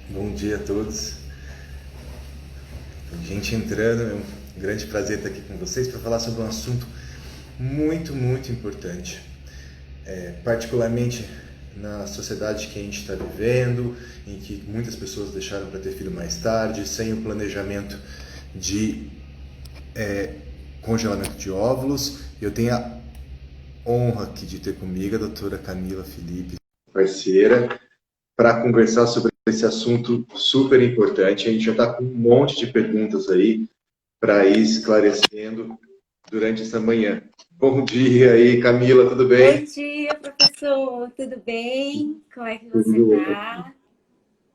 Bom dia a todos. Tem gente entrando, é um grande prazer estar aqui com vocês para falar sobre um assunto muito importante. Particularmente na sociedade que a gente está vivendo, em que muitas pessoas deixaram para ter filho mais tarde, sem o planejamento de congelamento de óvulos. Eu tenho a honra aqui de ter comigo a doutora Camila Felipe, parceira, para conversar sobre esse assunto super importante. A gente já está com um monte de perguntas aí para ir esclarecendo durante essa manhã. Bom dia aí, Camila, tudo Bom bem? dia, professor. Tudo bem? Como é que você Tudo, tá?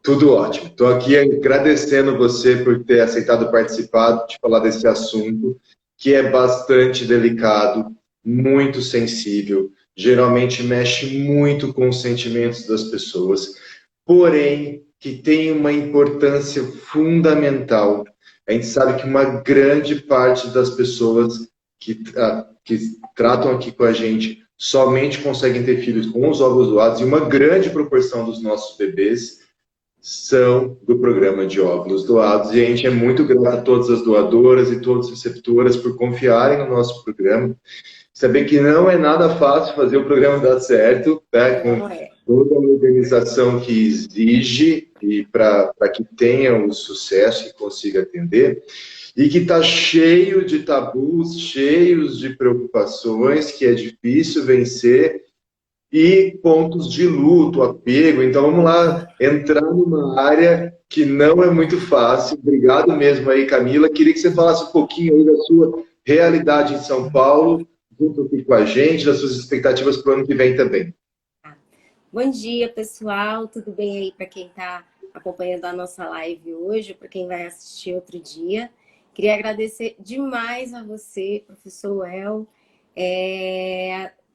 tudo ótimo. Estou aqui agradecendo você por ter aceitado participar, de falar desse assunto, que é bastante delicado, muito sensível, geralmente mexe muito com os sentimentos das pessoas, porém que tem uma importância fundamental. A gente sabe que uma grande parte das pessoas que tratam aqui com a gente somente conseguem ter filhos com os óvulos doados, e uma grande proporção dos nossos bebês são do programa de óvulos doados, e a gente é muito grato a todas as doadoras e todas as receptoras por confiarem no nosso programa. Saber que não é nada fácil fazer o programa dar certo, né, com Não é. toda a organização que exige e para que tenha o sucesso e consiga atender, e que está cheio de tabus, cheios de preocupações, que é difícil vencer, e pontos de luto, apego. Então vamos lá entrar numa área que não é muito fácil. Obrigado mesmo aí, Camila. Queria que você falasse um pouquinho aí da sua realidade em São Paulo, junto aqui com a gente, das suas expectativas para o ano que vem também. Bom dia, pessoal. Tudo bem aí para quem está acompanhando a nossa live hoje, para quem vai assistir outro dia? Queria agradecer demais a você, professor Well.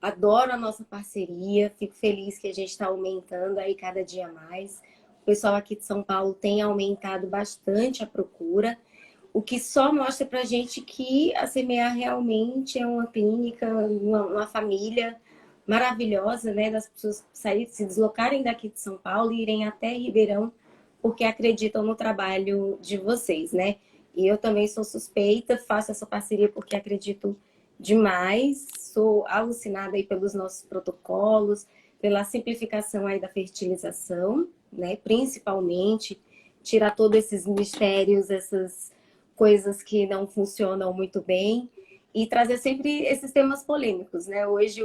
Adoro a nossa parceria. Fico feliz que a gente está aumentando aí cada dia mais. O pessoal aqui de São Paulo tem aumentado bastante a procura. O que só mostra para a gente que a CMA realmente é uma clínica, uma família maravilhosa, né? Das pessoas saírem, se deslocarem daqui de São Paulo e irem até Ribeirão, porque acreditam no trabalho de vocês, né? E eu também sou suspeita, faço essa parceria porque acredito demais, sou alucinada aí pelos nossos protocolos, pela simplificação aí da fertilização, né? Principalmente, tirar todos esses mistérios, essas coisas que não funcionam muito bem e trazer sempre esses temas polêmicos, né? Hoje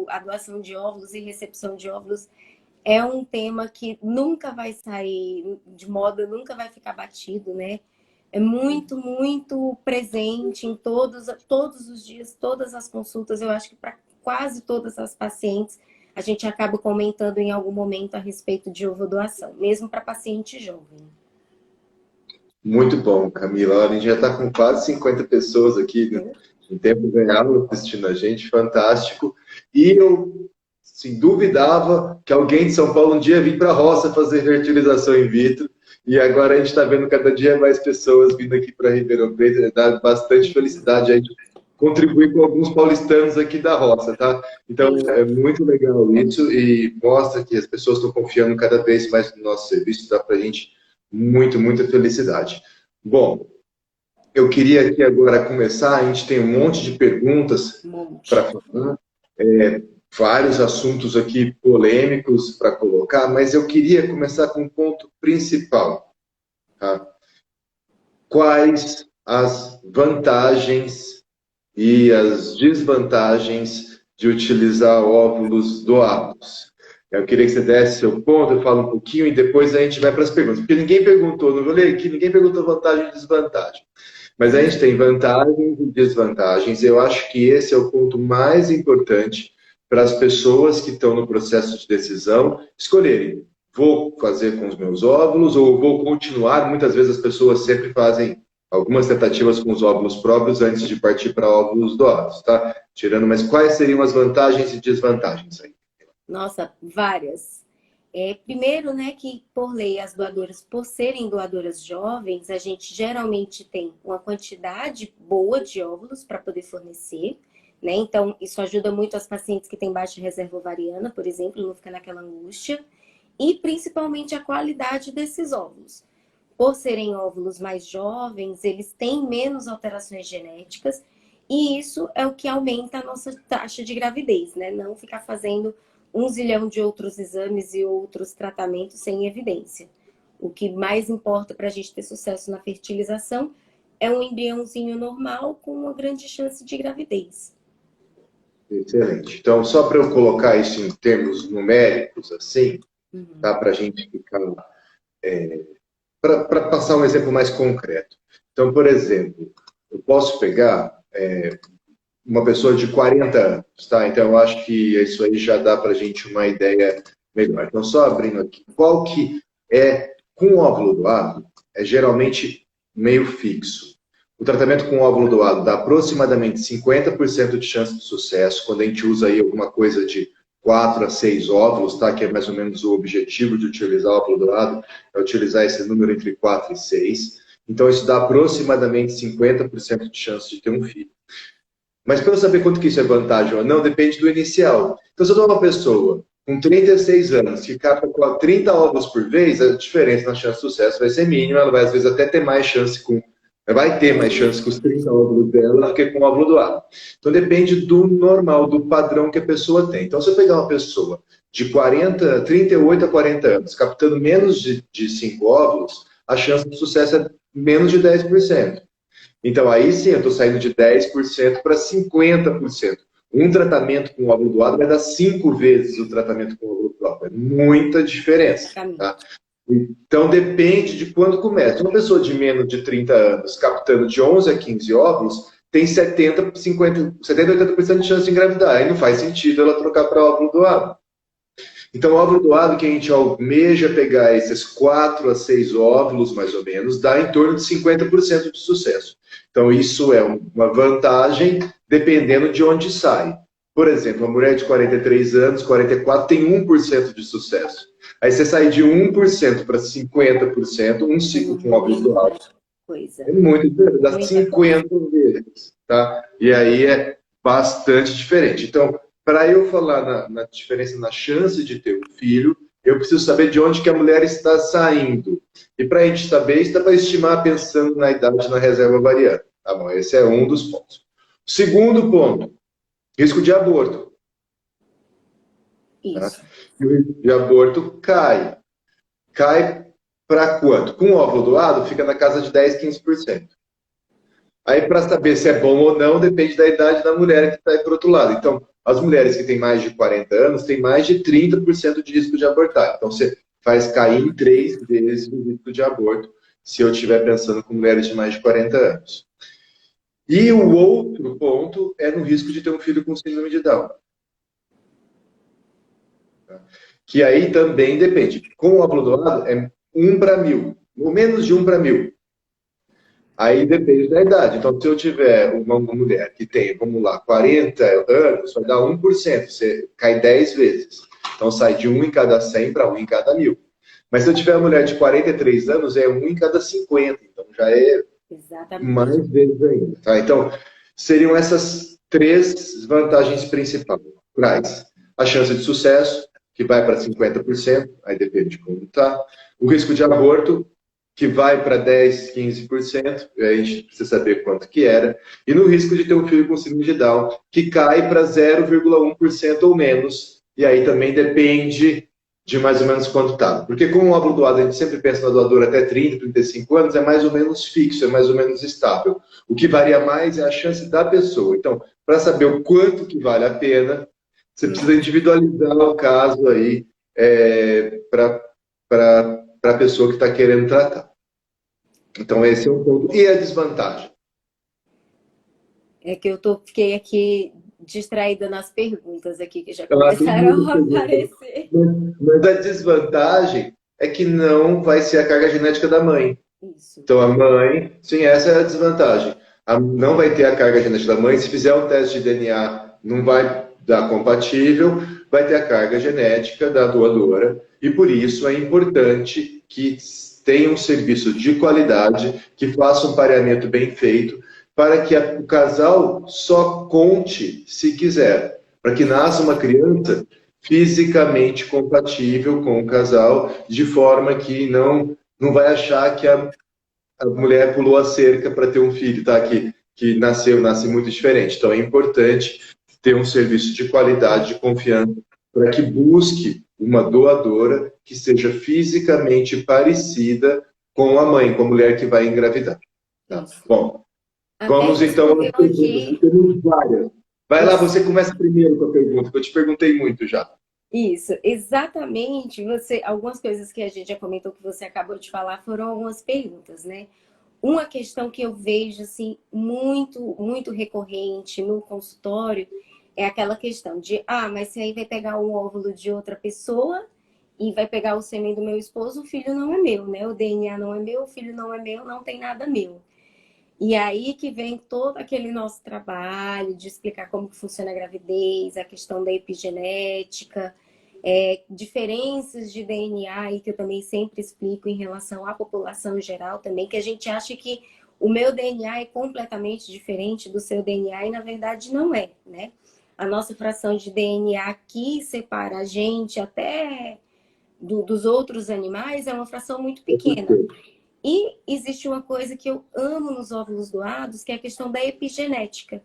a doação de óvulos e recepção de óvulos é um tema que nunca vai sair de moda, nunca vai ficar batido, né? É muito presente em todos os dias, todas as consultas. Eu acho que para quase todas as pacientes a gente acaba comentando em algum momento a respeito de ovodoação, mesmo para paciente jovem. Muito bom, Camila. Olha, a gente já está com quase 50 pessoas aqui em tempo real assistindo a gente, fantástico. E eu, assim, duvidava que alguém de São Paulo um dia vir para a roça fazer fertilização in vitro. E agora a gente está vendo cada dia mais pessoas vindo aqui para Ribeirão Preto. Dá bastante felicidade a gente contribuir com alguns paulistanos aqui da roça, tá? Então é muito legal isso e mostra que as pessoas estão confiando cada vez mais no nosso serviço. Dá para a gente muita felicidade. Bom, eu queria aqui agora começar, a gente tem um monte de perguntas Um monte. para falar, vários assuntos aqui polêmicos para colocar, mas eu queria começar com um ponto principal. Tá? Quais as vantagens e as desvantagens de utilizar óvulos doados? Eu queria que você desse seu ponto, eu falo um pouquinho e depois a gente vai para as perguntas. Porque ninguém perguntou, não vou ler aqui, ninguém perguntou vantagem e desvantagem. Mas a gente tem vantagens e desvantagens. Eu acho que esse é o ponto mais importante para as pessoas que estão no processo de decisão escolherem. Vou fazer com os meus óvulos ou vou continuar? Muitas vezes as pessoas sempre fazem algumas tentativas com os óvulos próprios antes de partir para óvulos doados, tá? Tirando, mas quais seriam as vantagens e desvantagens aí? Nossa, várias. Primeiro, né, que por lei as doadoras, por serem doadoras jovens, a gente geralmente tem uma quantidade boa de óvulos para poder fornecer, né? Então, isso ajuda muito as pacientes que têm baixa reserva ovariana, por exemplo, não fica naquela angústia. e principalmente a qualidade desses óvulos. Por serem óvulos mais jovens, eles têm menos alterações genéticas e isso é o que aumenta a nossa taxa de gravidez, né? Não ficar fazendo 1 zilhão de outros exames e outros tratamentos sem evidência. O que mais importa para a gente ter sucesso na fertilização é um embriãozinho normal com uma grande chance de gravidez. Excelente. Então, só para eu colocar isso em termos numéricos, assim, tá? Para a gente ficar... para passar um exemplo mais concreto. Então, por exemplo, eu posso pegar uma pessoa de 40 anos, tá? Então, eu acho que isso aí já dá para a gente uma ideia melhor. Então, só abrindo aqui, qual que é, com óvulo doado, é geralmente meio fixo. O tratamento com óvulo doado dá aproximadamente 50% de chance de sucesso, quando a gente usa aí alguma coisa de 4 a 6 óvulos, tá? Que é mais ou menos o objetivo de utilizar o óvulo dourado, é utilizar esse número entre 4 e 6. Então, isso dá aproximadamente 50% de chance de ter um filho. Mas para eu saber quanto que isso é vantagem ou não, depende do inicial. Então, se eu dou uma pessoa com 36 anos que capta 30 óvulos por vez, a diferença na chance de sucesso vai ser mínima, ela vai às vezes até ter mais chance vai ter mais chance com os 30 óvulos dela do que com o óvulo doado. Então depende do normal, do padrão que a pessoa tem. Então se eu pegar uma pessoa de 38 a 40 anos, captando menos de 5 óvulos, a chance de sucesso é menos de 10%. Então aí sim eu estou saindo de 10% para 50%. Um tratamento com óvulo doado vai dar 5 vezes o tratamento com óvulo próprio. É muita diferença. Tá? Então, depende de quando começa. Uma pessoa de menos de 30 anos, captando de 11 a 15 óvulos, tem 70, 50, 70, 80% de chance de engravidar. Aí não faz sentido ela trocar para óvulo doado. Então, o óvulo doado, que a gente almeja pegar esses 4 a 6 óvulos, mais ou menos, dá em torno de 50% de sucesso. Então, isso é uma vantagem, dependendo de onde sai. Por exemplo, uma mulher de 43 anos, 44, tem 1% de sucesso. Aí você sai de 1% para 50%, um ciclo com óvulo doado. É muito diferente, dá 50 vezes, tá? E aí é bastante diferente. Então, para eu falar na diferença na chance de ter um filho, eu preciso saber de onde que a mulher está saindo. E para a gente saber, isso dá para estimar pensando na idade na reserva ovariana. Tá bom? Esse é um dos pontos. Segundo ponto, risco de aborto. Isso. Tá? O risco de aborto cai. Cai para quanto? Com o óvulo doado, fica na casa de 10, 15%. Aí, para saber se é bom ou não, depende da idade da mulher que está aí para o outro lado. Então, as mulheres que têm mais de 40 anos têm mais de 30% de risco de abortar. Então, você faz cair em 3 vezes o risco de aborto, se eu estiver pensando com mulheres de mais de 40 anos. E o outro ponto é no risco de ter um filho com síndrome de Down. Que aí também depende. Com o óvulo doado, é 1 para 1000, ou menos de 1 para 1000. Aí depende da idade. Então, se eu tiver uma mulher que tem, vamos lá, 40 anos, vai dar 1%, você cai 10 vezes. Então, sai de 1 em cada 100 para 1 em cada 1000. Mas se eu tiver uma mulher de 43 anos, é 1 em cada 50. Então, já é mais vezes ainda. Tá? Então, seriam essas 3 vantagens principais. A chance de sucesso, que vai para 50%, aí depende de como está. O risco de aborto, que vai para 10, 15%, a gente precisa saber quanto que era. E no risco de ter um filho com síndrome de Down, que cai para 0,1% ou menos. E aí também depende de mais ou menos quanto está. Porque com o óvulo doado, a gente sempre pensa na doadora até 30, 35 anos, é mais ou menos fixo, é mais ou menos estável. O que varia mais é a chance da pessoa. Então, para saber o quanto que vale a pena, você precisa individualizar o caso aí para a pessoa que está querendo tratar. Então, esse é um ponto. E a desvantagem? É que eu fiquei aqui distraída nas perguntas aqui, que já começaram a aparecer. Mas a desvantagem é que não vai ser a carga genética da mãe. Isso. Então, a mãe, sim, essa é a desvantagem. Não vai ter a carga genética da mãe. Se fizer um teste de DNA, não vai dar compatível, vai ter a carga genética da doadora. E por isso é importante que tenha um serviço de qualidade, que faça um pareamento bem feito, para que o casal só conte se quiser. Para que nasça uma criança fisicamente compatível com o casal, de forma que não vai achar que a mulher pulou a cerca para ter um filho, tá? Que nasce muito diferente. Então é importante ter um serviço de qualidade, de confiança, para que busque uma doadora que seja fisicamente parecida com a mãe, com a mulher que vai engravidar. Tá? Bom, vamos então às perguntas. Temos várias. Vai lá, você começa primeiro com a pergunta, que eu te perguntei muito já. Isso, exatamente. Algumas coisas que a gente já comentou que você acabou de falar foram algumas perguntas, né? Uma questão que eu vejo assim muito recorrente no consultório é aquela questão de, mas se aí vai pegar o óvulo de outra pessoa e vai pegar o sêmen do meu esposo, o filho não é meu, né? O DNA não é meu, o filho não é meu, não tem nada meu. E aí que vem todo aquele nosso trabalho de explicar como que funciona a gravidez, a questão da epigenética, diferenças de DNA aí que eu também sempre explico em relação à população em geral também, que a gente acha que o meu DNA é completamente diferente do seu DNA e na verdade não é, né? A nossa fração de DNA que separa a gente até dos outros animais é uma fração muito pequena. E existe uma coisa que eu amo nos óvulos doados, que é a questão da epigenética,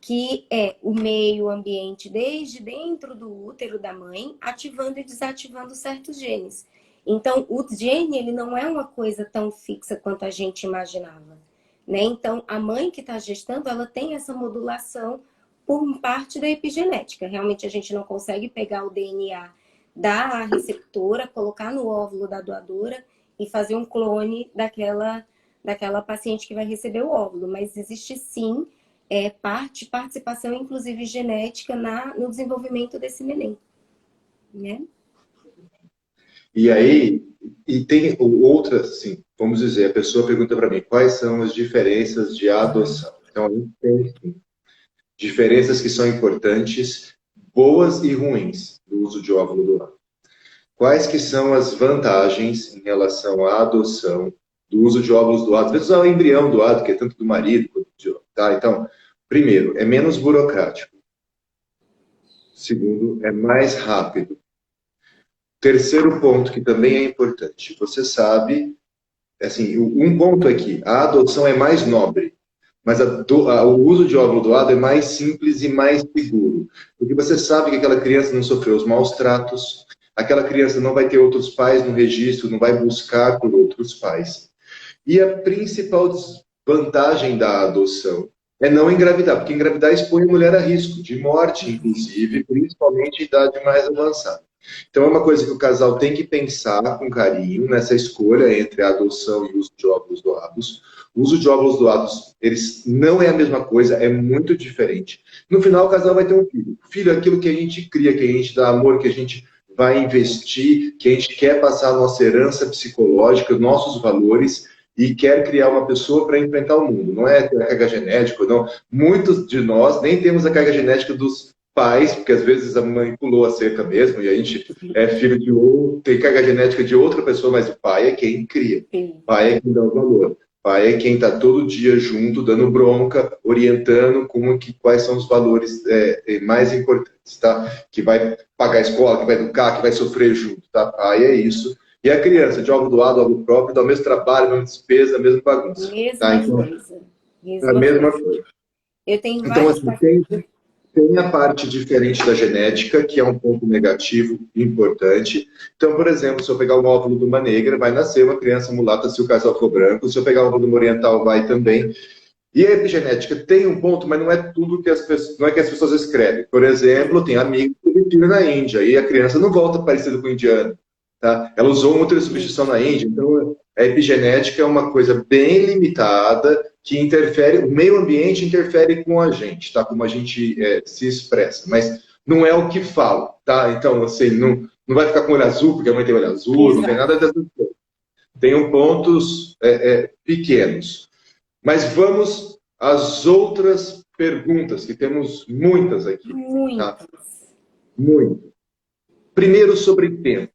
que é o meio ambiente desde dentro do útero da mãe, ativando e desativando certos genes. Então, o gene ele não é uma coisa tão fixa quanto a gente imaginava, né? Então, a mãe que está gestando, ela tem essa modulação por parte da epigenética. Realmente, a gente não consegue pegar o DNA da receptora, colocar no óvulo da doadora e fazer um clone daquela paciente que vai receber o óvulo. Mas existe sim participação, inclusive genética, no desenvolvimento desse neném. Né? E aí, tem outras, assim, vamos dizer, a pessoa pergunta para mim, quais são as diferenças de adoção? Então, a gente tem diferenças que são importantes, boas e ruins, do uso de óvulo doado. Quais que são as vantagens em relação à adoção do uso de óvulos doados? Às vezes é o embrião doado, que é tanto do marido quanto de outro, tá? Então, primeiro, é menos burocrático. Segundo, é mais rápido. Terceiro ponto, que também é importante. Você sabe, assim, um ponto aqui, a adoção é mais nobre, mas o uso de óvulo doado é mais simples e mais seguro. Porque você sabe que aquela criança não sofreu os maus tratos, aquela criança não vai ter outros pais no registro, não vai buscar por outros pais. E a principal desvantagem da adoção é não engravidar, porque engravidar expõe a mulher a risco de morte, inclusive, principalmente em idade mais avançada. Então é uma coisa que o casal tem que pensar com carinho nessa escolha entre a adoção e o uso de óvulos doados. O uso de óvulos doados, eles não é a mesma coisa, é muito diferente. No final, o casal vai ter um filho. O filho é aquilo que a gente cria, que a gente dá amor, que a gente vai investir, que a gente quer passar a nossa herança psicológica, nossos valores, e quer criar uma pessoa para enfrentar o mundo. Não é ter a carga genética, não. Muitos de nós nem temos a carga genética dos pais, porque às vezes a mãe pulou a cerca mesmo, e a gente é filho de outro, tem carga genética de outra pessoa, mas o pai é quem cria. O pai é quem dá o valor. O pai é quem está todo dia junto, dando bronca, orientando quais são os valores mais importantes, tá? Que vai pagar a escola, que vai educar, que vai sofrer junto, tá? Pai é isso. E a criança, de óvulo doado, óvulo próprio, dá o mesmo trabalho, a mesma despesa, a mesma bagunça. Mesma coisa. A mesma coisa. Eu tenho então, assim, tem a parte diferente da genética, que é um ponto negativo importante. Então, por exemplo, se eu pegar um óvulo de uma negra, vai nascer uma criança mulata se o casal for branco. Se eu pegar um óvulo de uma oriental, vai também. E a epigenética tem um ponto, mas não é tudo que as pessoas, não é que as pessoas escrevem. Por exemplo, tem amigos que têm na Índia, e a criança não volta parecida com o indiano. Tá? Ela usou uma outra substituição na Índia, então a epigenética é uma coisa bem limitada que interfere, o meio ambiente interfere com a gente, tá? Como a gente se expressa, mas não é o que fala, tá? Então, assim, não vai ficar com olho azul, porque a mãe tem olho azul, exato. Não tem nada dessas coisas. Tem pontos pequenos. Mas vamos às outras perguntas, que temos muitas aqui. Muitas. Tá? Muito. Primeiro, sobre tempo.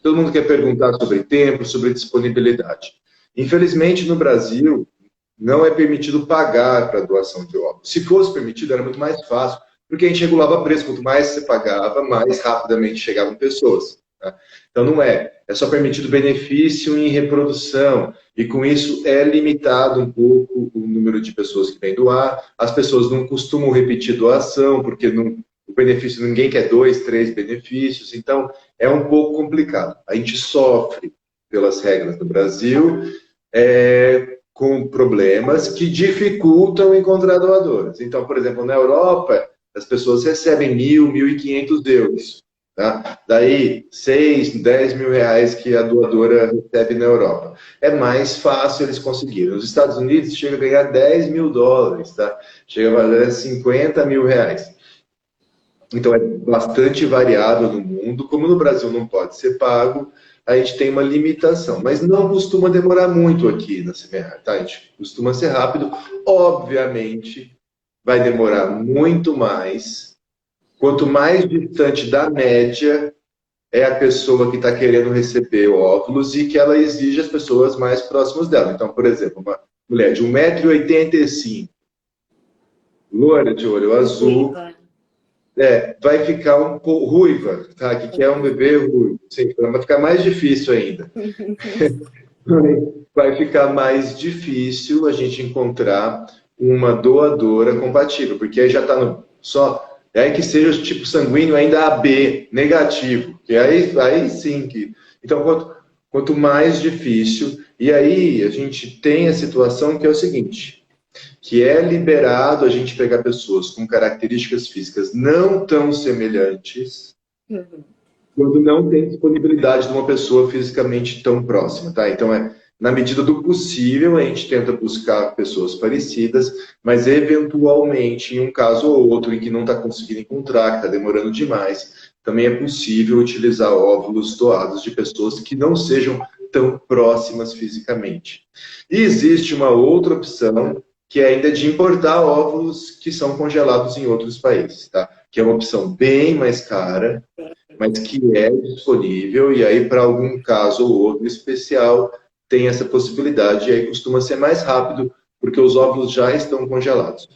Todo mundo quer perguntar sobre tempo, sobre disponibilidade. Infelizmente, no Brasil, não é permitido pagar para doação de óvulos. Se fosse permitido, era muito mais fácil. porque a gente regulava preço. Quanto mais você pagava, mais rapidamente chegavam pessoas. Tá? Então não é. É só permitido benefício em reprodução. E com isso é limitado um pouco o número de pessoas que vêm doar. As pessoas não costumam repetir doação, porque não, o benefício, ninguém quer 2, 3 benefícios. Então é um pouco complicado. A gente sofre pelas regras do Brasil, com problemas que dificultam encontrar doadores. Então, por exemplo, na Europa, as pessoas recebem 1.000, 1.500 euros. Tá? Daí, 6, 10 mil reais que a doadora recebe na Europa. É mais fácil eles conseguirem. Nos Estados Unidos, chega a ganhar 10 mil dólares, tá? Chega a valer 50 mil reais. Então, é bastante variável no mundo. Como no Brasil não pode ser pago, a gente tem uma limitação. Mas não costuma demorar muito aqui na CMR, tá? A gente costuma ser rápido. Obviamente, vai demorar muito mais. Quanto mais distante da média é a pessoa que está querendo receber óvulos e que ela exige as pessoas mais próximas dela. Então, por exemplo, uma mulher de 1,85 m, loira de olho azul, vai ficar um pouco ruiva, tá? Que quer um bebê ruivo. Sim, vai ficar mais difícil ainda. Vai ficar mais difícil a gente encontrar uma doadora compatível, porque aí já está no só. É que seja o tipo sanguíneo ainda AB, negativo. Que aí sim que. Então, quanto mais difícil. E aí a gente tem a situação que é o seguinte: que é liberado a gente pegar pessoas com características físicas não tão semelhantes, quando não tem disponibilidade de uma pessoa fisicamente tão próxima, tá? Então, na medida do possível, a gente tenta buscar pessoas parecidas, mas eventualmente, em um caso ou outro em que não está conseguindo encontrar, que está demorando demais, também é possível utilizar óvulos doados de pessoas que não sejam tão próximas fisicamente. E existe uma outra opção, que é ainda de importar óvulos que são congelados em outros países, tá? Que é uma opção bem mais cara, mas que é disponível, e aí para algum caso ou outro especial tem essa possibilidade, e aí costuma ser mais rápido, porque os óvulos já estão congelados.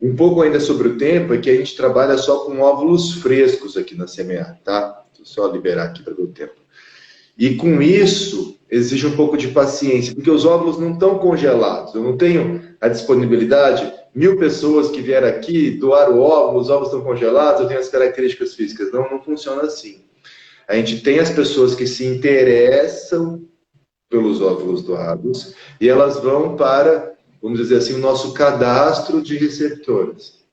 Um pouco ainda sobre o tempo, é que a gente trabalha só com óvulos frescos aqui na CMA, tá? Vou só liberar aqui para ver o tempo. E com isso, exige um pouco de paciência, porque os óvulos não estão congelados. Eu não tenho a disponibilidade, 1.000 pessoas que vieram aqui, doaram óvulos, os óvulos estão congelados, eu tenho as características físicas. Não funciona assim. A gente tem as pessoas que se interessam pelos óvulos doados e elas vão para, vamos dizer assim, o nosso cadastro de receptoras.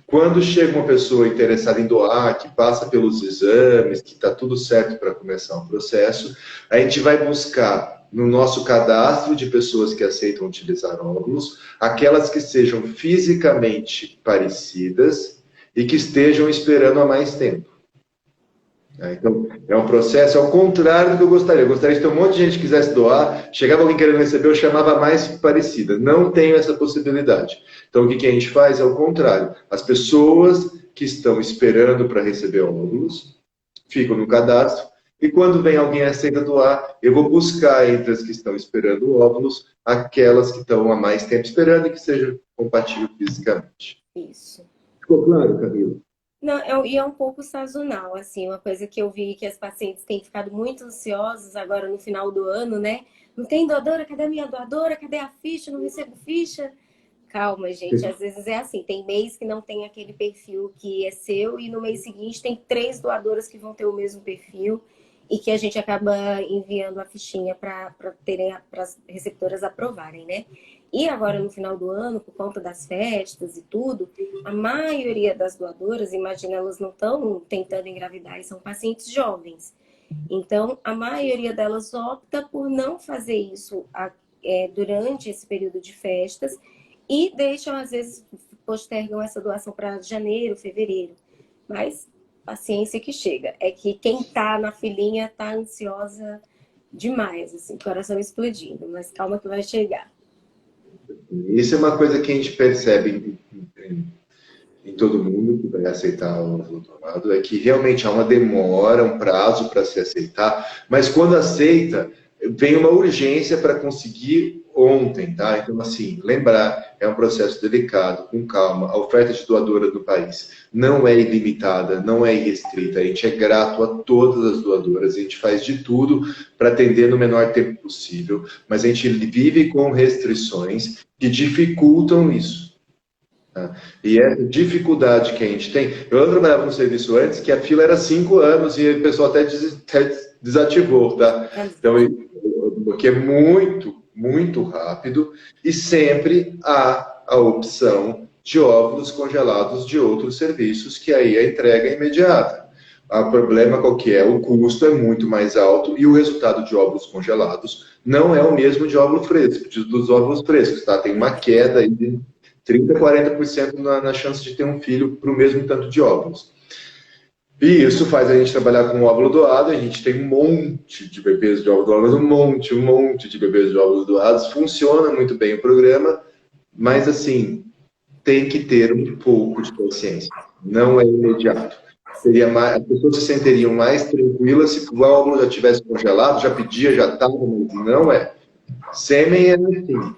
Quando chega uma pessoa interessada em doar, que passa pelos exames, que está tudo certo para começar um processo, a gente vai buscar no nosso cadastro de pessoas que aceitam utilizar óvulos, aquelas que sejam fisicamente parecidas e que estejam esperando há mais tempo. Então, é um processo ao contrário do que eu gostaria. Eu gostaria de ter um monte de gente que quisesse doar, chegava alguém querendo receber, eu chamava mais parecida. Não tenho essa possibilidade. Então, o que a gente faz é o contrário. As pessoas que estão esperando para receber óvulos ficam no cadastro, e quando vem alguém aceita doar, eu vou buscar entre as que estão esperando óvulos, aquelas que estão há mais tempo esperando e que sejam compatíveis fisicamente. Isso. Ficou claro, Camila? Não, e é um pouco sazonal, assim, uma coisa que eu vi que as pacientes têm ficado muito ansiosas agora no final do ano, né? Não tem doadora? Cadê a minha doadora? Cadê a ficha? Não recebo ficha? Calma, gente, às vezes é assim, tem mês que não tem aquele perfil que é seu e no mês seguinte tem 3 doadoras que vão ter o mesmo perfil e que a gente acaba enviando a fichinha para as receptoras aprovarem, né? E agora, no final do ano, por conta das festas e tudo, a maioria das doadoras, imagina, elas não estão tentando engravidar, e são pacientes jovens. Então, a maioria delas opta por não fazer isso durante esse período de festas e deixam, às vezes, postergam essa doação para janeiro, fevereiro. Mas, paciência que chega. É que quem está na filinha está ansiosa demais, assim, coração explodindo. Mas calma que vai chegar. Isso é uma coisa que a gente percebe em todo mundo que vai aceitar o óvulo doado, é que realmente há uma demora, um prazo para se aceitar, mas quando aceita, vem uma urgência para conseguir ontem, tá? Então, assim, lembrar, é um processo delicado, com calma. A oferta de doadora do país não é ilimitada, não é irrestrita. A gente é grato a todas as doadoras, a gente faz de tudo para atender no menor tempo possível, mas a gente vive com restrições que dificultam isso. Tá? E essa dificuldade que a gente tem... Eu trabalhava no serviço antes, que a fila era 5 anos e o pessoal até desativou, tá? Então, porque é muito rápido e sempre há a opção de óvulos congelados de outros serviços, que aí a entrega é imediata. O problema qual que é? O custo é muito mais alto e o resultado de óvulos congelados não é o mesmo de óvulo fresco, dos óvulos frescos, tá? Tem uma queda aí de 30%, 40% na chance de ter um filho para o mesmo tanto de óvulos. E isso faz a gente trabalhar com óvulo doado, a gente tem um monte de bebês de óvulo doado, mas um monte de bebês de óvulos doados, funciona muito bem o programa, mas assim, tem que ter um pouco de paciência, não é imediato. As pessoas se sentiriam mais tranquilas se o óvulo já tivesse congelado, já pedia, já estava, mas não é. Sêmen é assim.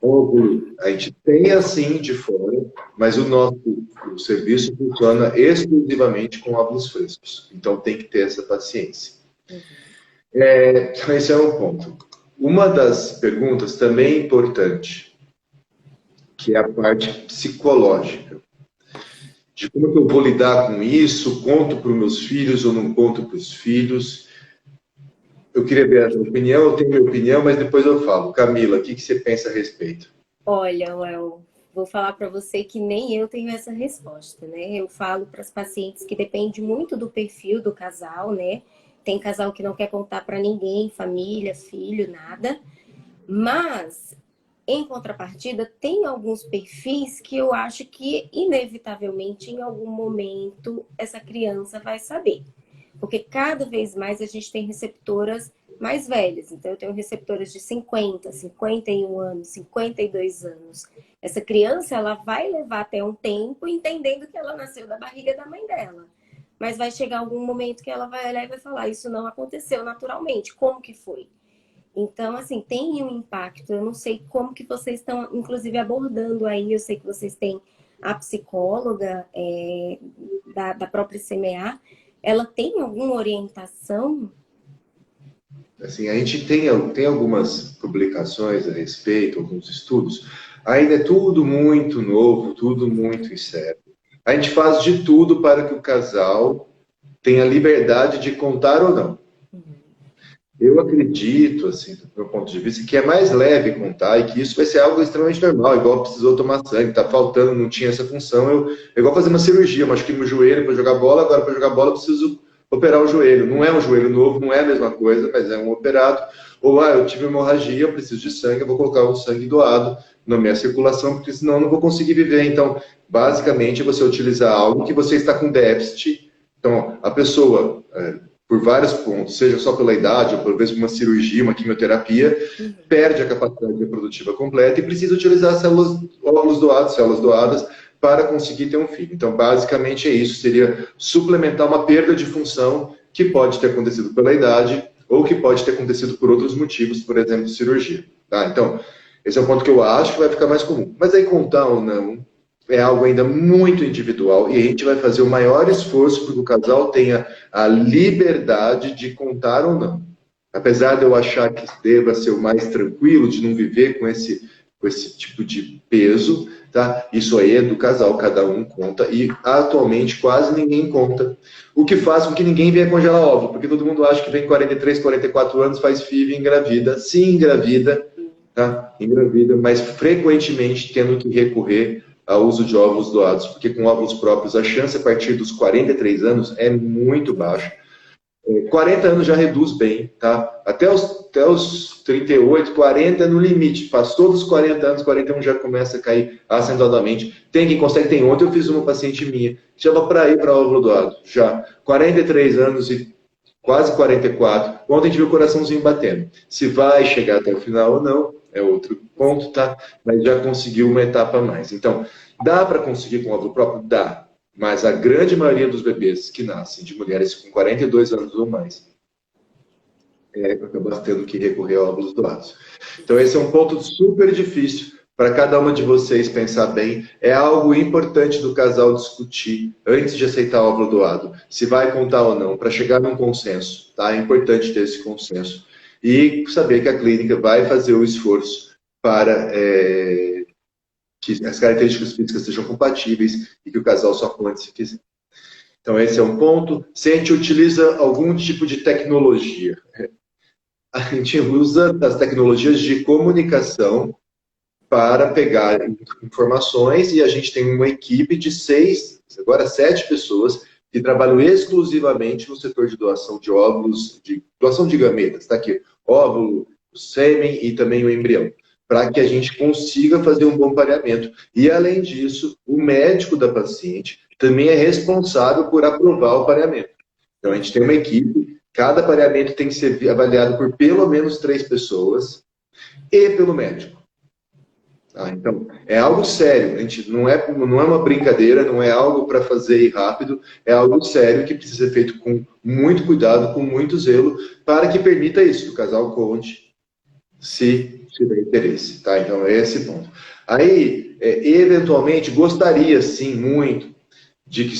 Óvulo, a gente tem assim de fora, mas o serviço funciona exclusivamente com óvulos frescos. Então tem que ter essa paciência. Esse é um ponto. Uma das perguntas também importante, que é a parte psicológica. De como que eu vou lidar com isso, conto para os meus filhos ou não conto para os filhos. Eu queria ver a sua opinião, eu tenho minha opinião, mas depois eu falo. Camila, o que você pensa a respeito? Olha, Well, vou falar para você que nem eu tenho essa resposta, né? Eu falo para as pacientes que depende muito do perfil do casal, né? Tem casal que não quer contar para ninguém, família, filho, nada. Mas, em contrapartida, tem alguns perfis que eu acho que, inevitavelmente, em algum momento, essa criança vai saber. Porque cada vez mais a gente tem receptoras mais velhas. Então, eu tenho receptoras de 50, 51 anos, 52 anos. Essa criança, ela vai levar até um tempo entendendo que ela nasceu da barriga da mãe dela. Mas vai chegar algum momento que ela vai olhar e vai falar, isso não aconteceu naturalmente. Como que foi? Então, assim, tem um impacto. Eu não sei como que vocês estão, inclusive, abordando aí. Eu sei que vocês têm a psicóloga da própria CMA. Ela tem alguma orientação? Assim, a gente tem algumas publicações a respeito, alguns estudos. Ainda é tudo muito novo, tudo muito incerto. A gente faz de tudo para que o casal tenha liberdade de contar ou não. Eu acredito, assim, do meu ponto de vista, que é mais leve contar e que isso vai ser algo extremamente normal, igual precisou tomar sangue, tá faltando, não tinha essa função. É igual fazer uma cirurgia, eu machuquei meu joelho para jogar bola, agora para jogar bola eu preciso operar o joelho. Não é um joelho novo, não é a mesma coisa, mas é um operado. Ou, eu tive hemorragia, eu preciso de sangue, eu vou colocar o sangue doado na minha circulação, porque senão eu não vou conseguir viver. Então, basicamente, você utilizar algo que você está com déficit. Então, a pessoa... por vários pontos, seja só pela idade, ou por vezes por uma cirurgia, uma quimioterapia, perde a capacidade reprodutiva completa e precisa utilizar óvulos doados, células doadas, para conseguir ter um filho. Então, basicamente é isso, seria suplementar uma perda de função que pode ter acontecido pela idade ou que pode ter acontecido por outros motivos, por exemplo, cirurgia. Tá? Então, esse é um ponto que eu acho que vai ficar mais comum. Mas aí contar ou não, é algo ainda muito individual e a gente vai fazer o maior esforço para que o casal tenha a liberdade de contar ou não. Apesar de eu achar que deva ser o mais tranquilo, de não viver com esse tipo de peso, tá? Isso aí é do casal, cada um conta e atualmente quase ninguém conta. O que faz com que ninguém venha congelar óvulo, porque todo mundo acha que vem 43, 44 anos, faz FIV e engravida. Sim, engravida, tá? Engravida, mas frequentemente tendo que recorrer ao uso de óvulos doados, porque com óvulos próprios a chance a partir dos 43 anos é muito baixa. 40 anos já reduz bem, tá? Até os 38, 40 no limite. Passou dos 40 anos, 41 já começa a cair acentuadamente. Tem quem consegue, tem. Ontem eu fiz uma paciente minha, chama para ir para óvulo doado, já. 43 anos e quase 44. Ontem a gente viu o coraçãozinho batendo. Se vai chegar até o final ou não, é outro ponto, tá? Mas já conseguiu uma etapa a mais. Então, dá para conseguir com óvulo próprio? Dá. Mas a grande maioria dos bebês que nascem de mulheres com 42 anos ou mais acaba tendo que recorrer a óvulos doados. Então, esse é um ponto super difícil para cada uma de vocês pensar bem. É algo importante do casal discutir antes de aceitar o óvulo doado, se vai contar ou não, para chegar num consenso. Tá? É importante ter esse consenso. E saber que a clínica vai fazer o esforço para que as características físicas sejam compatíveis e que o casal só conte se quiser. Então, esse é um ponto. Se a gente utiliza algum tipo de tecnologia, a gente usa as tecnologias de comunicação para pegar informações e a gente tem uma equipe de 6, agora 7 pessoas que trabalham exclusivamente no setor de doação de óvulos, de doação de gametas, tá aqui, óvulo, o sêmen e também o embrião, para que a gente consiga fazer um bom pareamento. E, além disso, o médico da paciente também é responsável por aprovar o pareamento. Então, a gente tem uma equipe, cada pareamento tem que ser avaliado por pelo menos 3 pessoas e pelo médico. Então, é algo sério, a gente não é uma brincadeira, não é algo para fazer rápido, é algo sério que precisa ser feito com muito cuidado, com muito zelo, para que permita isso, que o casal conte se tiver interesse, tá? Então, é esse ponto. Aí, eventualmente, gostaria, sim, muito, de que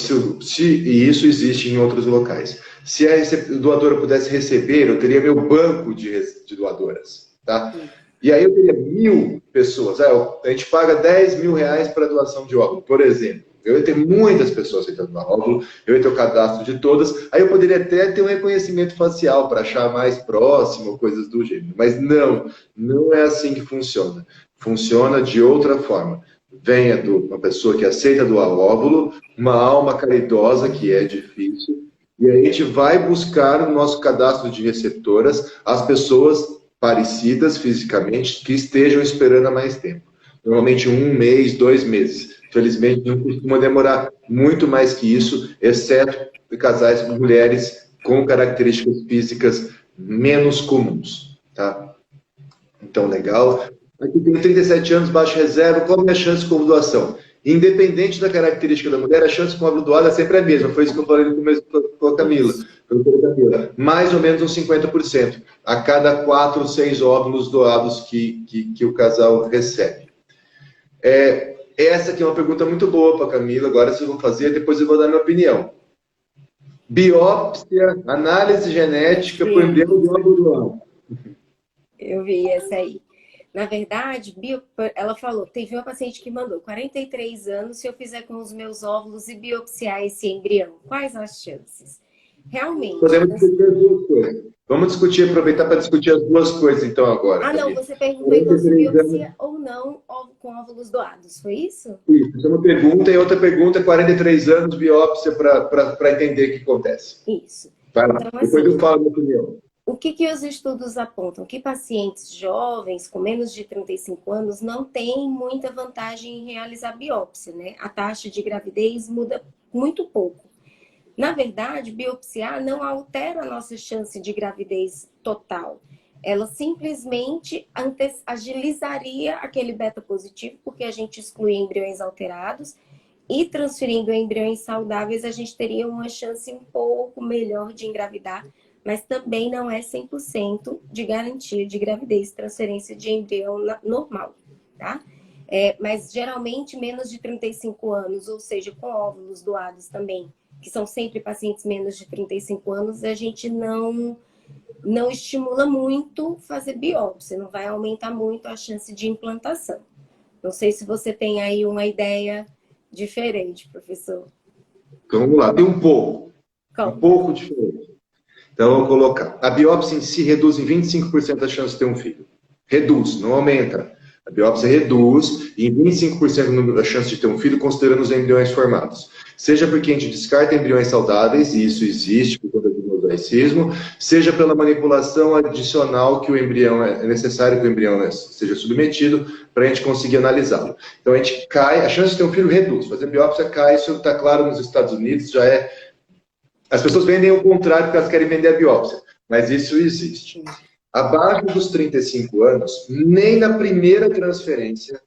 e isso existe em outros locais, se a doadora pudesse receber, eu teria meu banco de doadoras, tá? E aí eu teria 1.000 pessoas. A gente paga 10 mil reais para doação de óvulo, por exemplo. Eu ia ter muitas pessoas aceitando óvulo, eu ia ter o cadastro de todas, aí eu poderia até ter um reconhecimento facial para achar mais próximo, coisas do gênero. Mas não é assim que funciona. Funciona de outra forma. Venha uma pessoa que aceita doar óvulo, uma alma caridosa, que é difícil, e aí a gente vai buscar no nosso cadastro de receptoras as pessoas parecidas fisicamente, que estejam esperando há mais tempo. Normalmente 1 mês, 2 meses. Felizmente, não costuma demorar muito mais que isso, exceto casais com mulheres com características físicas menos comuns. Tá? Então, legal. Aqui tem 37 anos, baixa reserva, qual é a chance com doação? Independente da característica da mulher, a chance com óvulo doado é sempre a mesma. Foi isso que eu falei no começo com a Camila. Mais ou menos uns 50%. A cada 4 ou 6 óvulos doados que o casal recebe. Essa aqui é uma pergunta muito boa para a Camila. Agora vocês vão fazer, depois eu vou dar minha opinião. Biópsia, análise genética por embrião de óvulo doado. Eu vi essa aí. Na verdade, ela falou, teve uma paciente que mandou 43 anos, se eu fizer com os meus óvulos e biopsiar esse embrião, quais as chances? Realmente. Podemos discutir as duas coisas. Vamos discutir, aproveitar para discutir as duas coisas, então, agora. Não, você perguntou então se biopsia ou não com óvulos doados, foi isso? Isso, é uma pergunta, e outra pergunta, 43 anos, biópsia, para entender o que acontece. Isso. Vai lá, então, depois eu falo a minha opinião. O que os estudos apontam? Que pacientes jovens, com menos de 35 anos, não têm muita vantagem em realizar biópsia, né? A taxa de gravidez muda muito pouco. Na verdade, biopsiar não altera a nossa chance de gravidez total. Ela simplesmente agilizaria aquele beta positivo, porque a gente exclui embriões alterados, e transferindo embriões saudáveis, a gente teria uma chance um pouco melhor de engravidar, mas também não é 100% de garantia de gravidez, transferência de embrião normal, tá? Mas geralmente menos de 35 anos, ou seja, com óvulos doados também, que são sempre pacientes menos de 35 anos, a gente não estimula muito fazer biópsia, não vai aumentar muito a chance de implantação. Não sei se você tem aí uma ideia diferente, professor. Então, vamos lá, tem um pouco. Um pouco diferente. Então, eu vou colocar. A biópsia em si reduz em 25% a chance de ter um filho. Reduz, não aumenta. A biópsia reduz em 25% a chance de ter um filho, considerando os embriões formados. Seja porque a gente descarta embriões saudáveis, e isso existe por conta do mosaicismo, seja pela manipulação adicional que o embrião é necessário que o embrião seja submetido para a gente conseguir analisá-lo. Então, a gente cai, a chance de ter um filho reduz. Fazer biópsia cai, isso está claro nos Estados Unidos, já é. As pessoas vendem o contrário porque elas querem vender a biópsia, mas isso existe. Abaixo dos 35 anos, nem na primeira transferência,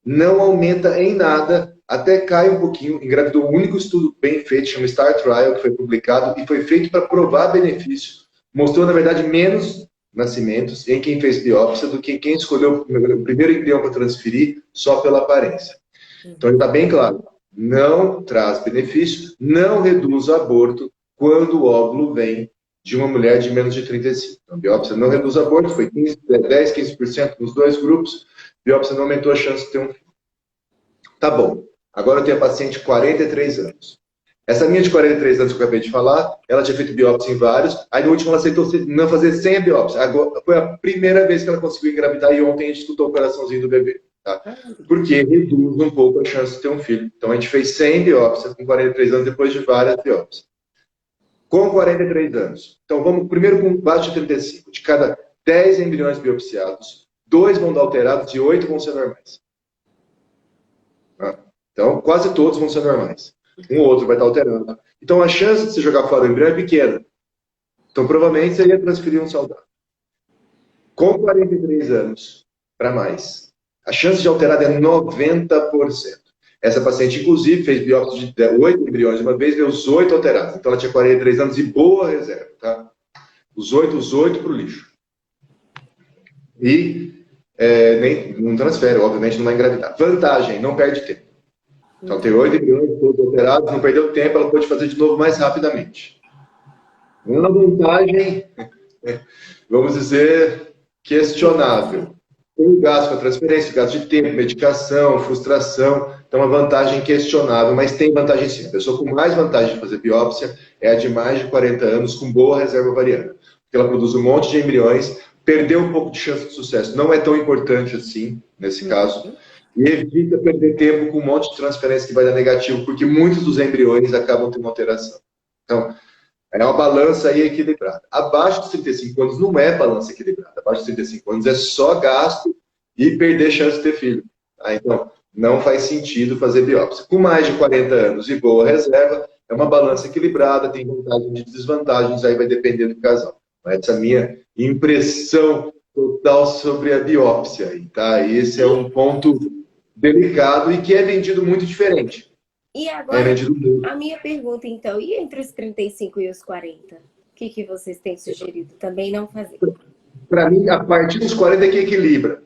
não aumenta em nada, até cai um pouquinho. Engravidou um único estudo bem feito, chama Star Trial, que foi publicado e foi feito para provar benefício mostrou, na verdade, menos nascimentos em quem fez biópsia do que quem escolheu o primeiro embrião para transferir só pela aparência. Então, está bem claro, não traz benefício, não reduz o aborto quando o óvulo vem de uma mulher de menos de 35. Então, a biópsia não reduz o aborto, foi 10, 15% nos dois grupos, biópsia não aumentou a chance de ter um filho. Tá bom, agora eu tenho a paciente de 43 anos. Essa minha de 43 anos que eu acabei de falar, ela tinha feito biópsia em vários, aí no último ela aceitou não fazer sem a biópsia. Agora, foi a primeira vez que ela conseguiu engravidar e ontem a gente escutou o coraçãozinho do bebê. Tá? Porque reduz um pouco a chance de ter um filho. Então a gente fez sem biópsia com 43 anos depois de várias biópsias. Com 43 anos. Então vamos primeiro com base de 35. De cada 10 embriões biopsiados, 2 vão dar alterados e 8 vão ser normais. Tá? Então quase todos vão ser normais. Um ou outro vai estar alterando. Então a chance de você jogar fora o embrião é pequena. Então provavelmente você ia transferir um saudável. Com 43 anos para mais, a chance de alterar é 90%. Essa paciente, inclusive, fez biópsia de 8 embriões de uma vez, deu os 8 alterados. Então ela tinha 43 anos e boa reserva. Tá? Os 8 para o lixo. E nem, não transfere, obviamente não vai engravidar. Vantagem, não perde tempo. Então tem 8 embriões, todos alterados, não perdeu tempo, ela pode fazer de novo mais rapidamente. Uma vantagem, vamos dizer, questionável. Tem o gasto com a transferência, gasto de tempo, medicação, frustração. Então, uma vantagem questionável, mas tem vantagem sim. A pessoa com mais vantagem de fazer biópsia é a de mais de 40 anos com boa reserva ovariana. Porque ela produz um monte de embriões, perdeu um pouco de chance de sucesso. Não é tão importante assim, nesse caso. E evita perder tempo com um monte de transferência que vai dar negativo, porque muitos dos embriões acabam tendo alteração. Então, é uma balança aí equilibrada. Abaixo dos 35 anos não é balança equilibrada. Abaixo dos 35 anos é só gasto e perder chance de ter filho. Tá? Então, não faz sentido fazer biópsia. Com mais de 40 anos e boa reserva, é uma balança equilibrada, tem vantagens e desvantagens, aí vai depender do casal. Essa é a minha impressão total sobre a biópsia. Tá? Esse é um ponto delicado e que é vendido muito diferente. E agora, a minha pergunta, então, e entre os 35 e os 40? O que vocês têm sugerido? Também não fazer? Para mim, a partir dos 40 é que equilibra.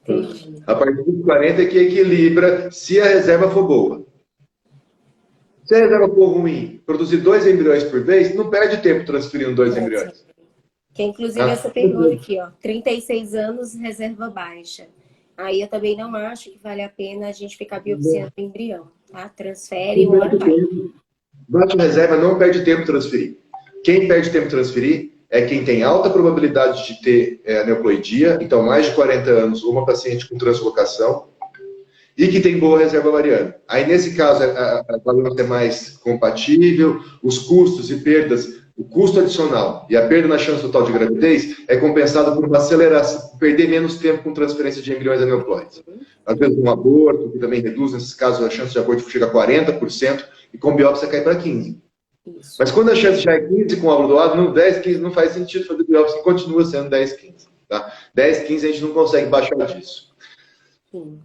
Entendi. A partir dos 40 é que equilibra se a reserva for boa. Se a reserva for ruim, produzir 2 embriões por vez, não perde tempo transferindo 2 embriões. Que é inclusive essa pergunta aqui, ó. 36 anos, reserva baixa. Aí eu também não acho que vale a pena a gente ficar biopsiando o embrião, tá? Transfere, uma hora vai. Baixa reserva não perde tempo transferir. Quem perde tempo transferir é quem tem alta probabilidade de ter aneuploidia, então mais de 40 anos, ou uma paciente com translocação, e que tem boa reserva ovariana. Aí, nesse caso, a balança é mais compatível, os custos e perdas, o custo adicional e a perda na chance total de gravidez é compensado por uma aceleração, perder menos tempo com transferência de embriões aneuploides. Às vezes, um aborto, que também reduz, nesses casos, a chance de aborto chega a 40%, e com biópsia cai para 15%. Isso. Mas quando a chance já é 15 com óvulo doado, no 10, 15 não faz sentido fazer biópsia, continua sendo 10, 15. Tá? 10, 15 a gente não consegue baixar disso. Sim.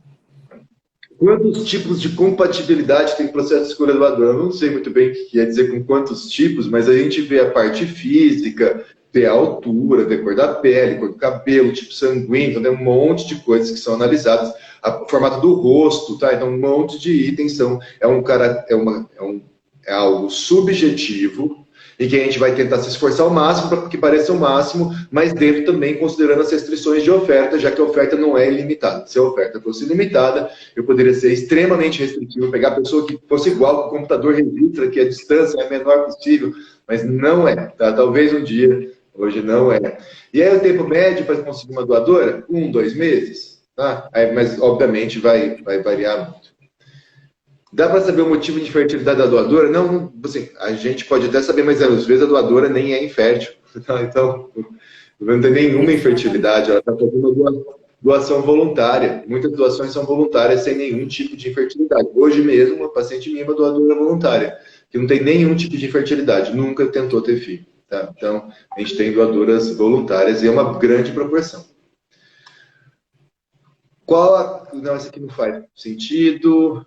Quantos tipos de compatibilidade tem o processo de escolha do doador? Eu não sei muito bem o que quer dizer com quantos tipos, mas a gente vê a parte física, vê a altura, vê a cor da pele, cor do cabelo, tipo sanguíneo, então tem um monte de coisas que são analisadas, o formato do rosto, tá? Então um monte de itens é algo subjetivo e que a gente vai tentar se esforçar ao máximo para que pareça o máximo, mas dentro também considerando as restrições de oferta, já que a oferta não é ilimitada. Se a oferta fosse ilimitada, eu poderia ser extremamente restritivo, pegar a pessoa que fosse igual que o computador registra, que a distância é a menor possível, mas não é, tá? Talvez um dia, hoje não é. E aí o tempo médio para conseguir uma doadora? 1, 2 meses, tá? Aí, mas obviamente vai variar muito. Dá para saber o motivo de infertilidade da doadora? Não, assim, a gente pode até saber, mas às vezes a doadora nem é infértil. Tá? Então, não tem nenhuma infertilidade, ela está fazendo uma doação voluntária. Muitas doações são voluntárias sem nenhum tipo de infertilidade. Hoje mesmo, uma paciente minha é uma doadora voluntária, que não tem nenhum tipo de infertilidade, nunca tentou ter filho. Tá? Então, a gente tem doadoras voluntárias e é uma grande proporção. Não, essa aqui não faz sentido.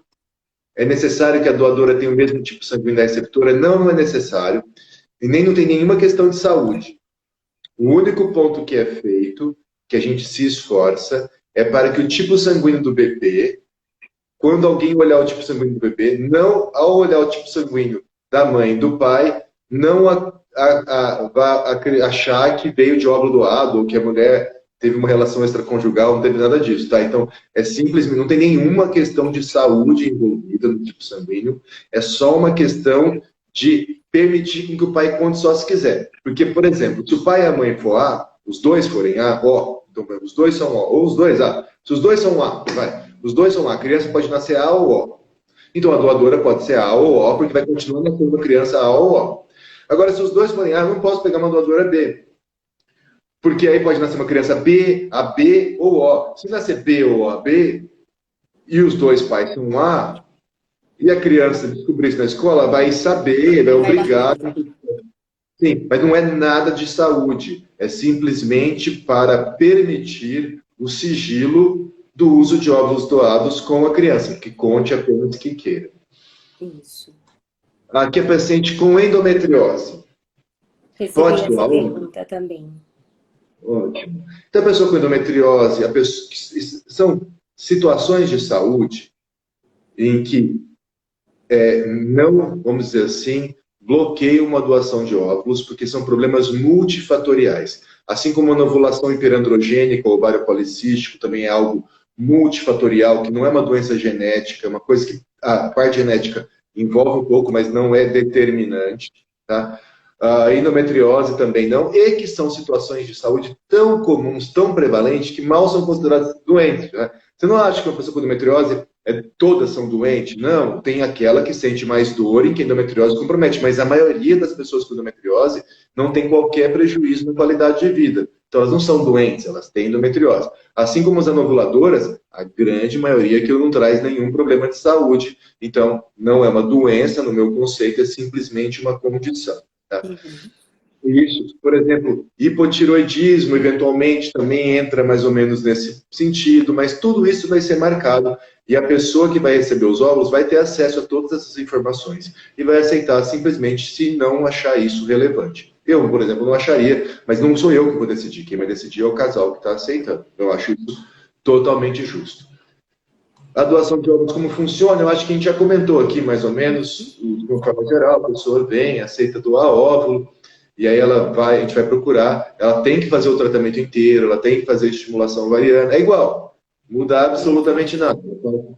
É necessário que a doadora tenha o mesmo tipo sanguíneo da receptora? Não, não é necessário. E nem não tem nenhuma questão de saúde. O único ponto que é feito, que a gente se esforça, é para que o tipo sanguíneo do bebê, quando alguém olhar o tipo sanguíneo do bebê, não, ao olhar o tipo sanguíneo da mãe e do pai, não vá achar que veio de óvulo doado ou que a mulher teve uma relação extraconjugal, não teve nada disso, tá? Então, é simplesmente, não tem nenhuma questão de saúde envolvida no tipo sanguíneo, é só uma questão de permitir que o pai conte só se quiser. Porque, por exemplo, se o pai e a mãe for A, os dois forem A, ó, então os dois são O, ou os dois A. Se os dois são A, vai, os dois são A, a criança pode nascer A ou O. Então, a doadora pode ser A ou O, porque vai continuar nascendo a criança A ou O. Agora, se os dois forem A, eu não posso pegar uma doadora B. Porque aí pode nascer uma criança B, AB ou O. Se nascer B ou AB, e os dois pais são A, e a criança descobrir isso na escola, vai saber, vai obrigar. Sim, mas não é nada de saúde. É simplesmente para permitir o sigilo do uso de óvulos doados com a criança, que conte apenas que queira. Isso. Aqui é paciente com endometriose. Recebi Pode essa doar? pergunta também. Ótimo. Então, a pessoa com endometriose, são situações de saúde em que não, vamos dizer assim, bloqueia uma doação de óvulos, porque são problemas multifatoriais. Assim como a ovulação hiperandrogênica ou ovário policístico também é algo multifatorial, que não é uma doença genética, é uma coisa que a parte genética envolve um pouco, mas não é determinante, tá? A endometriose também não, e que são situações de saúde tão comuns, tão prevalentes, que mal são consideradas doentes. Né? Você não acha que uma pessoa com endometriose, todas são doentes? Não, tem aquela que sente mais dor e que a endometriose compromete, mas a maioria das pessoas com endometriose não tem qualquer prejuízo na qualidade de vida. Então, elas não são doentes, elas têm endometriose. Assim como as anovuladoras, a grande maioria que não traz nenhum problema de saúde. Então, não é uma doença, no meu conceito, é simplesmente uma condição. Tá? Isso, por exemplo, hipotiroidismo, eventualmente também entra mais ou menos nesse sentido, mas tudo isso vai ser marcado e a pessoa que vai receber os óvulos vai ter acesso a todas essas informações e vai aceitar simplesmente se não achar isso relevante. Eu, por exemplo, não acharia, mas não sou eu que vou decidir, quem vai decidir é o casal que está aceitando. Eu acho isso totalmente justo. A doação de óvulos, como funciona? Eu acho que a gente já comentou aqui, mais ou menos, de uma forma geral, a pessoa vem, aceita doar óvulo, e aí a gente vai procurar, ela tem que fazer o tratamento inteiro, ela tem que fazer estimulação ovariana, é igual, muda absolutamente nada,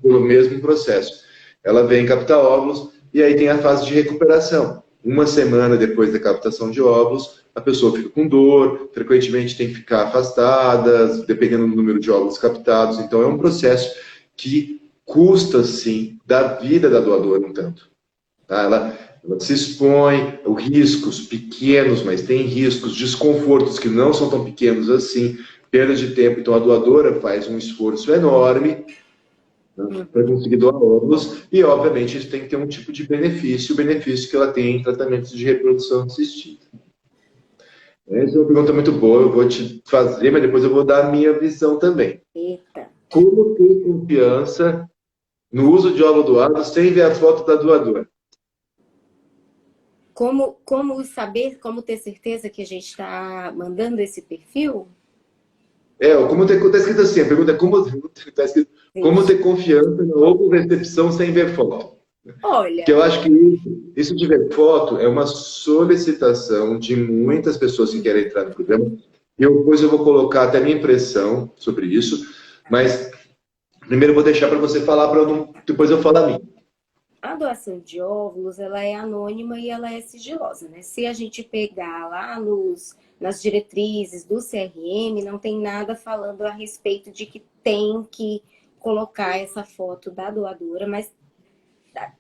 pelo mesmo processo. Ela vem captar óvulos, e aí tem a fase de recuperação. Uma semana depois da captação de óvulos, a pessoa fica com dor, frequentemente tem que ficar afastada, dependendo do número de óvulos captados, então é um processo que custa, sim, da vida da doadora um tanto. Tá? Ela se expõe a riscos pequenos, mas tem riscos, desconfortos que não são tão pequenos assim, perda de tempo. Então, a doadora faz um esforço enorme, né, para conseguir doar óvulos e, obviamente, isso tem que ter um tipo de benefício, o benefício que ela tem em tratamentos de reprodução assistida. Essa é uma pergunta muito boa, eu vou te fazer, mas depois eu vou dar a minha visão também. Eita. Como ter confiança no uso de óvulo doado sem ver a foto da doadora? Como saber, como ter certeza que a gente está mandando esse perfil? Como está escrito assim, a pergunta é tá escrito, como ter confiança na ovo-recepção sem ver foto? Olha... Que eu acho que isso de ver foto é uma solicitação de muitas pessoas que querem entrar no programa. Depois eu vou colocar até a minha impressão sobre isso, mas primeiro eu vou deixar para você falar, depois eu falo a minha. A doação de óvulos, ela é anônima e ela é sigilosa, né? Se a gente pegar lá nas diretrizes do CRM, não tem nada falando a respeito de que tem que colocar essa foto da doadora, mas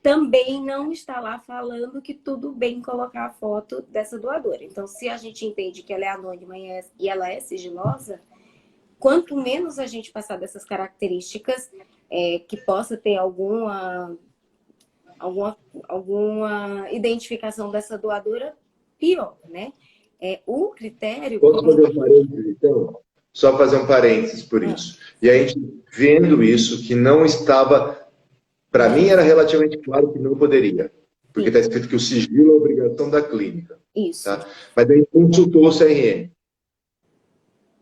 também não está lá falando que tudo bem colocar a foto dessa doadora. Então, se a gente entende que ela é anônima e ela é sigilosa, quanto menos a gente passar dessas características, que possa ter alguma identificação dessa doadora, pior, né? O critério... Posso fazer um parênteses, então? Só fazer um parênteses por isso. E a gente vendo isso, que não estava... Para mim era relativamente claro que não poderia. porque está escrito que o sigilo é obrigação da clínica. Isso. Tá? Mas daí consultou o CRM.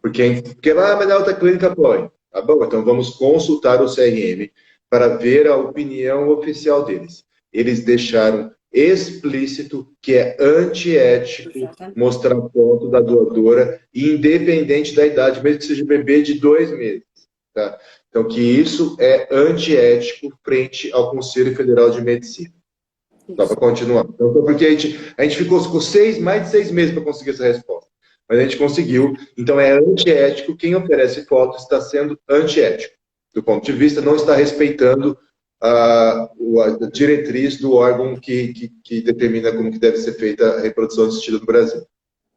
Porque lá, mas na outra clínica pode. Tá bom, então vamos consultar o CRM para ver a opinião oficial deles. Eles deixaram explícito que é antiético mostrar foto da doadora, independente da idade, mesmo que seja bebê de 2 meses. Tá? Então, que isso é antiético frente ao Conselho Federal de Medicina. Só para continuar. Então, porque a gente ficou com mais de 6 meses para conseguir essa resposta. Mas a gente conseguiu. Então, é antiético. Quem oferece foto está sendo antiético. Do ponto de vista, não está respeitando a diretriz do órgão que determina como que deve ser feita a reprodução assistida no Brasil.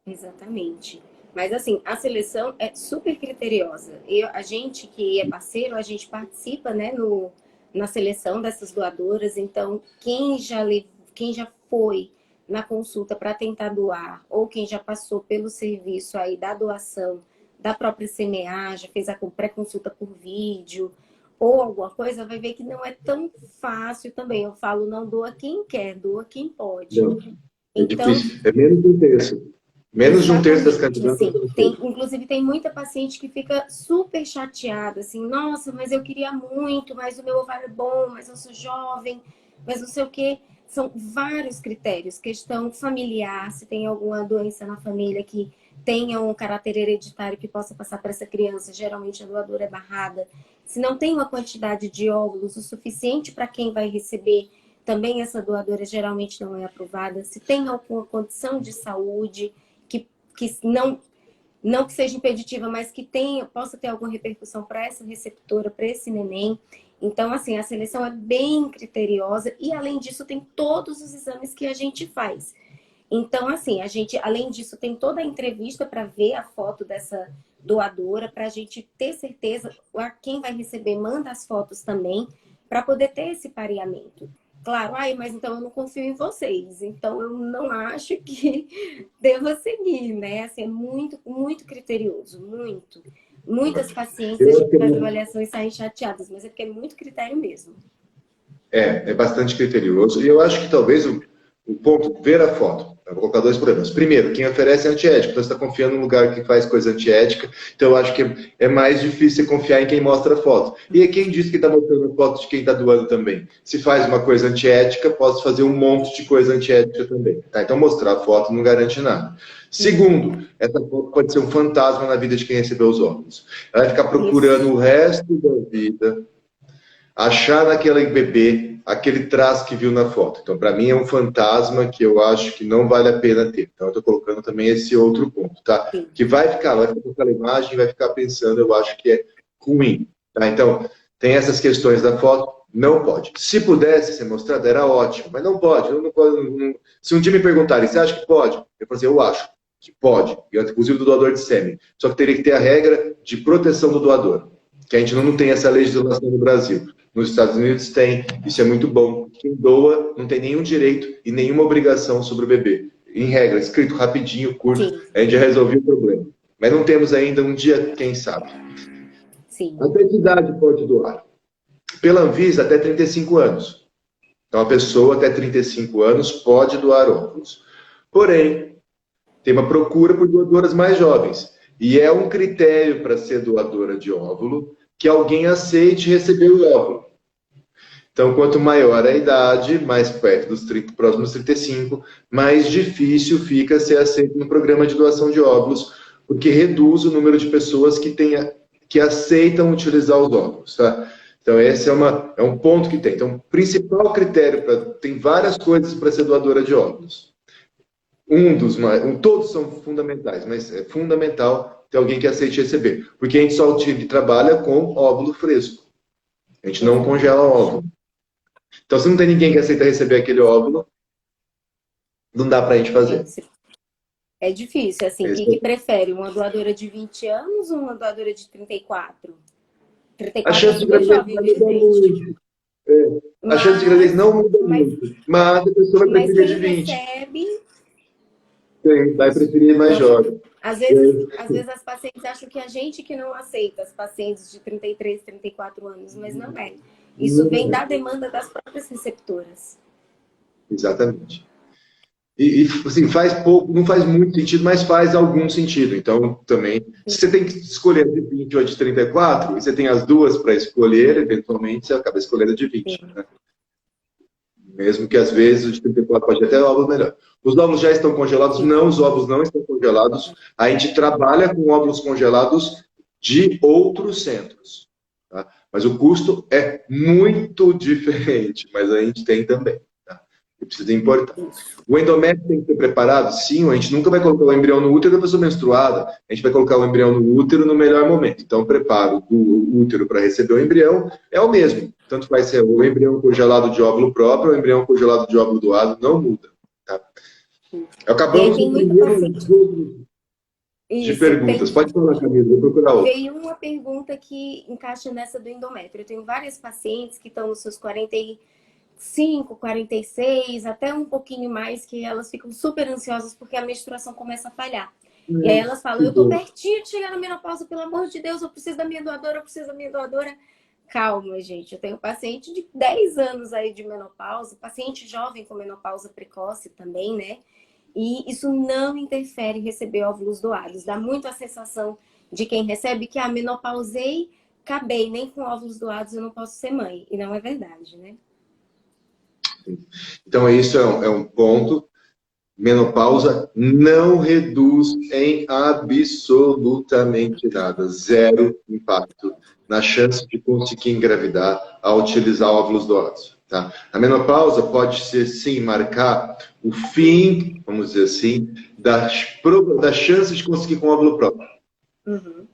Exatamente. Mas, assim, a seleção é super criteriosa. A gente que é parceiro, a gente participa, né, na seleção dessas doadoras. Então, quem já foi na consulta para tentar doar, ou quem já passou pelo serviço aí da doação da própria CMA, já fez a pré-consulta por vídeo, ou alguma coisa, vai ver que não é tão fácil também. Eu falo, não doa quem quer, doa quem pode. Não, é então, difícil. É menos de 1/3. Menos de 1/3 das candidatas. Assim, inclusive, tem muita paciente que fica super chateada, assim, nossa, mas eu queria muito, mas o meu ovário é bom, mas eu sou jovem, mas não sei o quê. São vários critérios, questão familiar, se tem alguma doença na família que tenha um caráter hereditário que possa passar para essa criança, geralmente a doadora é barrada. Se não tem uma quantidade de óvulos o suficiente para quem vai receber, também essa doadora geralmente não é aprovada. Se tem alguma condição de saúde que não que seja impeditiva, mas que possa ter alguma repercussão para essa receptora, para esse neném. Então, assim, a seleção é bem criteriosa e, além disso, tem todos os exames que a gente faz. Então, assim, a gente, além disso, tem toda a entrevista para ver a foto dessa doadora, para a gente ter certeza, quem vai receber manda as fotos também, para poder ter esse pareamento. Claro, mas então eu não confio em vocês, então eu não acho que deva seguir, né? Assim, é muito, muito criterioso, muito. Muitas pacientes das avaliações saem chateadas, mas é porque é muito critério mesmo. É bastante criterioso. E eu acho que talvez o ponto, ver a foto. Eu vou colocar 2 problemas. Primeiro, quem oferece é antiético. Então, você está confiando num lugar que faz coisa antiética. Então, eu acho que é mais difícil confiar em quem mostra a foto. E é quem diz que está mostrando a foto de quem está doando também. Se faz uma coisa antiética, posso fazer um monte de coisa antiética também. Tá? Então, mostrar a foto não garante nada. Segundo, essa foto pode ser um fantasma na vida de quem recebeu os óculos. Ela vai ficar procurando o resto da vida, achar naquele bebê aquele traço que viu na foto. Então, para mim, é um fantasma que eu acho que não vale a pena ter. Então, eu estou colocando também esse outro ponto, tá? Que vai ficar com aquela imagem, vai ficar pensando, eu acho que é ruim. Tá? Então, tem essas questões da foto, não pode. Se pudesse ser mostrado, era ótimo, mas não pode. Se um dia me perguntarem, você acha que pode? Eu falo assim, eu acho que pode, inclusive do doador de sêmen. Só que teria que ter a regra de proteção do doador, que a gente não tem essa legislação no Brasil. Nos Estados Unidos tem, isso é muito bom. Quem doa não tem nenhum direito e nenhuma obrigação sobre o bebê. Em regra, escrito rapidinho, curto, sim, a gente já resolveu o problema. Mas não temos ainda, um dia, quem sabe. Sim. Até que idade pode doar? Pela Anvisa, até 35 anos. Então, a pessoa até 35 anos pode doar óvulos. Porém, tem uma procura por doadoras mais jovens. E é um critério para ser doadora de óvulo que alguém aceite receber o óvulo. Então, quanto maior a idade, mais perto dos próximos 35, mais difícil fica ser aceito no programa de doação de óvulos, porque reduz o número de pessoas que aceitam utilizar os óvulos, tá? Então, esse é um ponto que tem. Então, o principal critério, tem várias coisas para ser doadora de óvulos. Todos são fundamentais, mas é fundamental ter alguém que aceite receber, porque a gente só trabalha com óvulo fresco. A gente não congela óvulo. Então, se não tem ninguém que aceita receber aquele óvulo, não dá pra gente fazer. É difícil, assim. O que prefere? Uma doadora de 20 anos ou uma doadora de 34? 34 a chance de gravidez não muda muito. A chance de gravidez não muda muito. Mas a pessoa vai preferir de 20. Recebe... Sim, vai preferir mais jovem. Às vezes as pacientes acham que a gente que não aceita as pacientes de 33, 34 anos, mas não é. Isso vem da demanda das próprias receptoras. Exatamente. E assim, faz pouco, não faz muito sentido, mas faz algum sentido. Então, também, se você tem que escolher a de 20 ou a de 34, e você tem as duas para escolher, eventualmente você acaba escolhendo a de 20. Sim. Né? Mesmo que às vezes o de 34 pode até ovos melhor. Os ovos já estão congelados? Sim. Não, os ovos não estão congelados. A gente trabalha com ovos congelados de outros centros. Tá? Mas o custo é muito diferente, mas a gente tem também. Tá? E precisa importar. O endométrio tem que ser preparado? Sim, a gente nunca vai colocar o embrião no útero da pessoa menstruada. A gente vai colocar o embrião no útero no melhor momento. Então, o preparo do útero para receber o embrião é o mesmo. Tanto vai ser o embrião congelado de óvulo próprio ou o embrião congelado de óvulo doado, não muda. Tá? Acabamos Tem o muita primeiro paciente. de Isso, perguntas. Pode falar, Camila, vou procurar outra. veio uma pergunta que encaixa nessa do endométrio. Eu tenho várias pacientes que estão nos seus 45, 46, até um pouquinho mais, que elas ficam super ansiosas porque a menstruação começa a falhar. E aí elas falam, eu tô pertinho de chegar na menopausa, pelo amor de Deus, eu preciso da minha doadora, eu preciso da minha doadora. Calma, gente, eu tenho paciente de 10 anos aí de menopausa, paciente jovem com menopausa precoce também, né? E isso não interfere em receber óvulos doados. Dá muito a sensação de quem recebe que menopausei, acabei, nem com óvulos doados eu não posso ser mãe. E não é verdade, né? Então, isso é um ponto. Menopausa não reduz em absolutamente nada. Zero impacto na chance de conseguir engravidar ao utilizar óvulos doados. Tá? A menopausa pode ser, sim, marcar o fim, vamos dizer assim, da chance de conseguir com óvulo próprio. Uhum.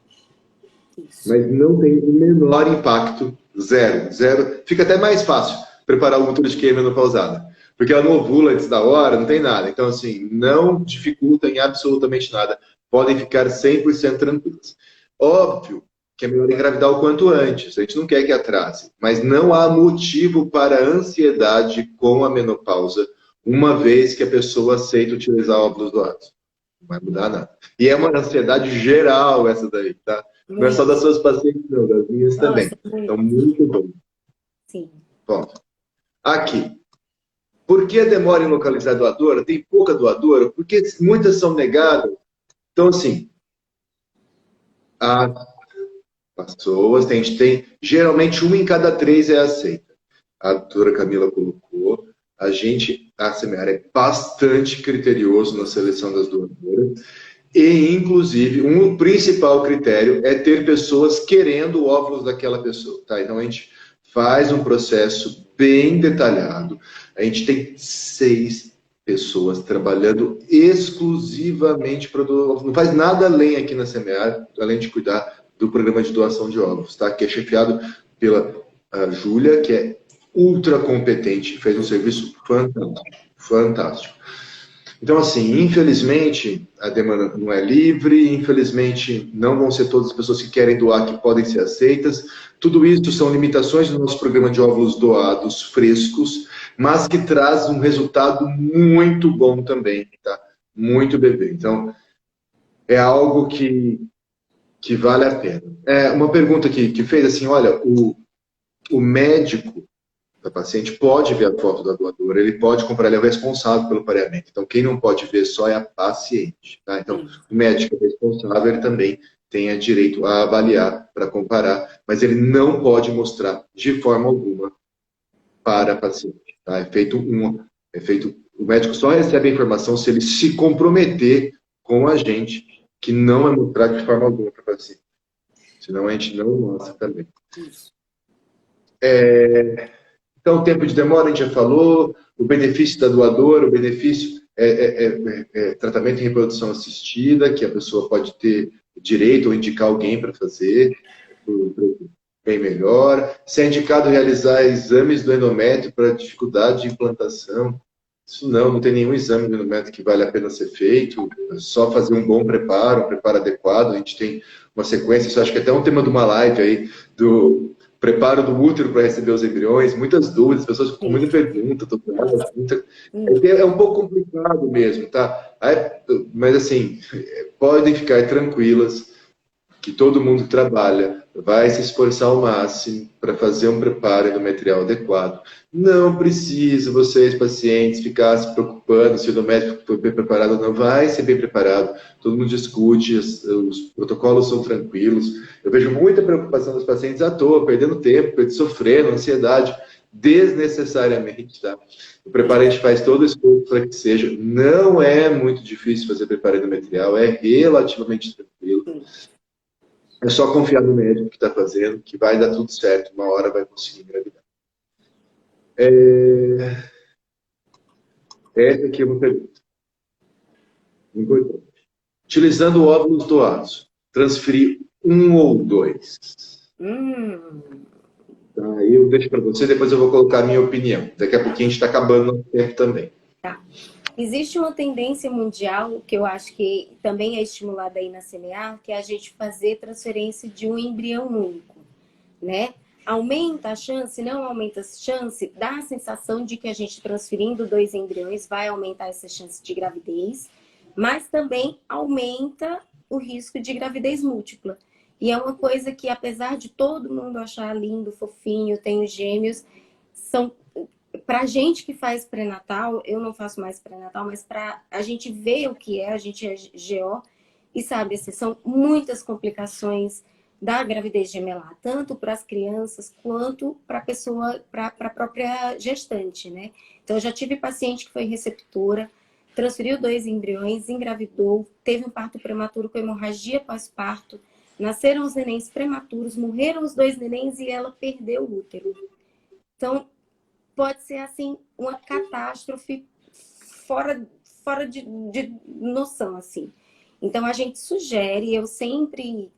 Isso. Mas não tem o menor impacto. Zero. Zero. Fica até mais fácil preparar o útero de quem é menopausada. Porque ela não ovula antes da hora, não tem nada. Então, assim, não dificulta em absolutamente nada. Podem ficar 100% tranquilos. Óbvio que é melhor engravidar o quanto antes. A gente não quer que atrase. Mas não há motivo para ansiedade com a menopausa, uma vez que a pessoa aceita utilizar óvulos doados. Não vai mudar nada. E é uma ansiedade geral essa daí, tá? Não é só das suas pacientes, não, das minhas também. Nossa, Então, muito bom. sim. Ponto. Aqui. Por que demora em localizar a doadora? Tem pouca doadora? Porque muitas são negadas. Então, assim, as pessoas, a gente tem, geralmente, uma em cada três é aceita. A doutora Camila colocou. A Semear é bastante criterioso na seleção das doadoras. E, inclusive, um principal critério é ter pessoas querendo óvulos daquela pessoa. Tá? Então, a gente faz um processo bem detalhado. A gente tem 6 pessoas trabalhando exclusivamente para óvulos. Não faz nada além aqui na Semear, além de cuidar do programa de doação de óvulos, tá? Que é chefiado pela Júlia, que é ultra competente, fez um serviço fantástico. Fantástico. Então, assim, infelizmente, a demanda não é livre, infelizmente, não vão ser todas as pessoas que querem doar que podem ser aceitas. Tudo isso são limitações do nosso programa de óvulos doados frescos, mas que traz um resultado muito bom também, tá? Muito bebê. Então, é algo que vale a pena. Uma pergunta que fez assim, olha, o médico da paciente pode ver a foto da doadora, ele pode comprar, ele é o responsável pelo pareamento. Então, quem não pode ver só é a paciente. Tá? Então, o médico é responsável, ele também tem direito a avaliar para comparar, mas ele não pode mostrar de forma alguma para a paciente. Tá? O médico só recebe a informação se ele se comprometer com a gente, que não é mostrar de forma alguma para a paciente. Senão a gente não mostra também. Então, o tempo de demora, a gente já falou, o benefício da doadora, o benefício é tratamento em reprodução assistida, que a pessoa pode ter direito ou indicar alguém para fazer, bem melhor. Se é indicado realizar exames do endométrio para dificuldade de implantação, isso não tem nenhum exame do endométrio que vale a pena ser feito, é só fazer um bom preparo, um preparo adequado, a gente tem uma sequência, isso acho que é até um tema de uma live aí, do preparo do útero para receber os embriões, muitas dúvidas, pessoas com muita pergunta, é um pouco complicado mesmo, tá? Mas assim, podem ficar tranquilas, que todo mundo que trabalha vai se esforçar ao máximo para fazer um preparo endometrial adequado. Não precisa vocês, pacientes, ficar se preocupando se o endométrio foi bem preparado ou não. Vai ser bem preparado. Todo mundo discute, os protocolos são tranquilos. Eu vejo muita preocupação dos pacientes à toa, perdendo tempo, sofrendo, ansiedade, desnecessariamente, tá? O preparo a gente faz todo o esforço para que seja. Não é muito difícil fazer preparo endometrial, é relativamente tranquilo. É só confiar no médico que está fazendo, que vai dar tudo certo, uma hora vai conseguir engravidar. Essa aqui é uma pergunta importante. Utilizando óvulos doados, transferir um ou dois? Aí eu deixo para você, depois eu vou colocar a minha opinião. Daqui a pouquinho a gente está acabando no tempo também. Tá. Existe uma tendência mundial, que eu acho que também é estimulada aí na CNA, que é a gente fazer transferência de um embrião único, né? Aumenta a chance, não aumenta a chance, dá a sensação de que a gente transferindo 2 embriões vai aumentar essa chance de gravidez, mas também aumenta o risco de gravidez múltipla. E é uma coisa que, apesar de todo mundo achar lindo, fofinho, tem os gêmeos, são... Pra gente que faz pré-natal, eu não faço mais pré-natal, mas pra a gente ver o que é, a gente é GO, e sabe, assim, são muitas complicações da gravidez gemelar, tanto para as crianças quanto para a pessoa, para a própria gestante, né? Então, eu já tive paciente que foi receptora, transferiu 2 embriões, engravidou, teve um parto prematuro com hemorragia pós-parto, nasceram os nenéns prematuros, morreram os 2 nenéns e ela perdeu o útero. Então, pode ser, assim, uma catástrofe fora de noção, assim. Então, a gente sugere, eu sempre